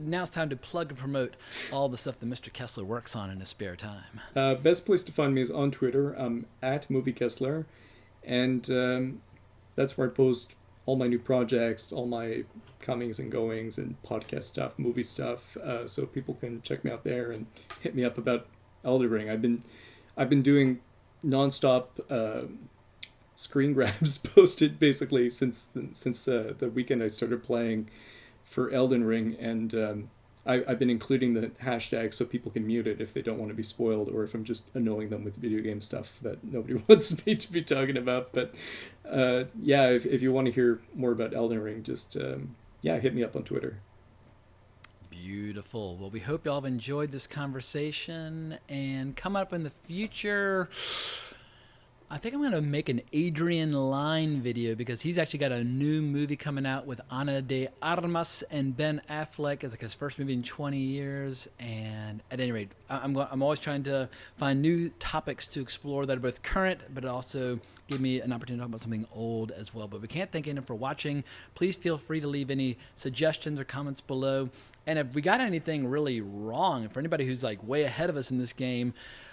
Now it's time to plug and promote all the stuff that Mr. Kessler works on in his spare time. best place to find me is on Twitter. I'm at Movie Kessler, and that's where I post all my new projects, all my comings and goings, and podcast stuff, movie stuff. So people can check me out there and hit me up about Elden Ring. I've been doing nonstop screen grabs posted basically since the weekend I started playing for Elden Ring, and I've been including the hashtag so people can mute it if they don't want to be spoiled, or if I'm just annoying them with video game stuff that nobody wants me to be talking about. But yeah, if you want to hear more about Elden Ring, just hit me up on Twitter. Beautiful. Well, we hope y'all have enjoyed this conversation, and come up in the future, I think I'm going to make an Adrian Lyne video, because he's actually got a new movie coming out with Ana de Armas and Ben Affleck. It's like his first movie in 20 years. And at any rate, I'm always trying to find new topics to explore that are both current, but also give me an opportunity to talk about something old as well. But we can't thank anyone for watching. Please feel free to leave any suggestions or comments below. And if we got anything really wrong, for anybody who's like way ahead of us in this game,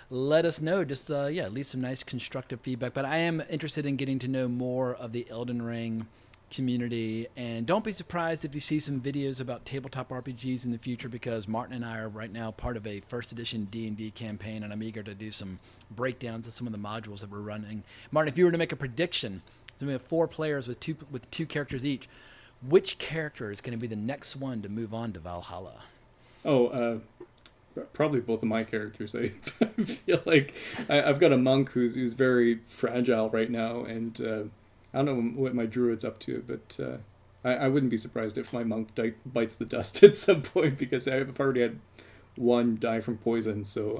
let us know. Just leave some nice constructive feedback. But I am interested in getting to know more of the Elden Ring community. And don't be surprised if you see some videos about tabletop RPGs in the future, because Martin and I are right now part of a first edition D&D campaign, and I'm eager to do some breakdowns of some of the modules that we're running. Martin, if you were to make a prediction, so we have 4 players with two characters each, which character is going to be the next one to move on to Valhalla? Probably both of my characters. I feel like I've got a monk who's very fragile right now, and I don't know what my druid's up to, but I wouldn't be surprised if my monk bites the dust at some point, because I've already had one die from poison. So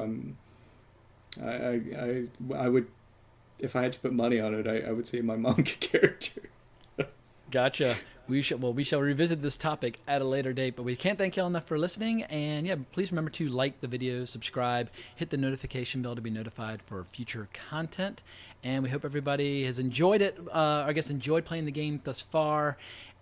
I would, if I had to put money on it, I would say my monk character. Gotcha. We shall revisit this topic at a later date, but we can't thank y'all enough for listening. And yeah, please remember to like the video, subscribe, hit the notification bell to be notified for future content. And we hope everybody has enjoyed it. I guess enjoyed playing the game thus far.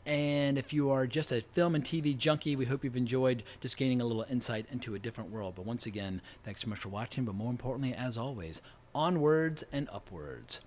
And if you are just a film and TV junkie, we hope you've enjoyed just gaining a little insight into a different world. But once again, thanks so much for watching. But more importantly, as always, onwards and upwards.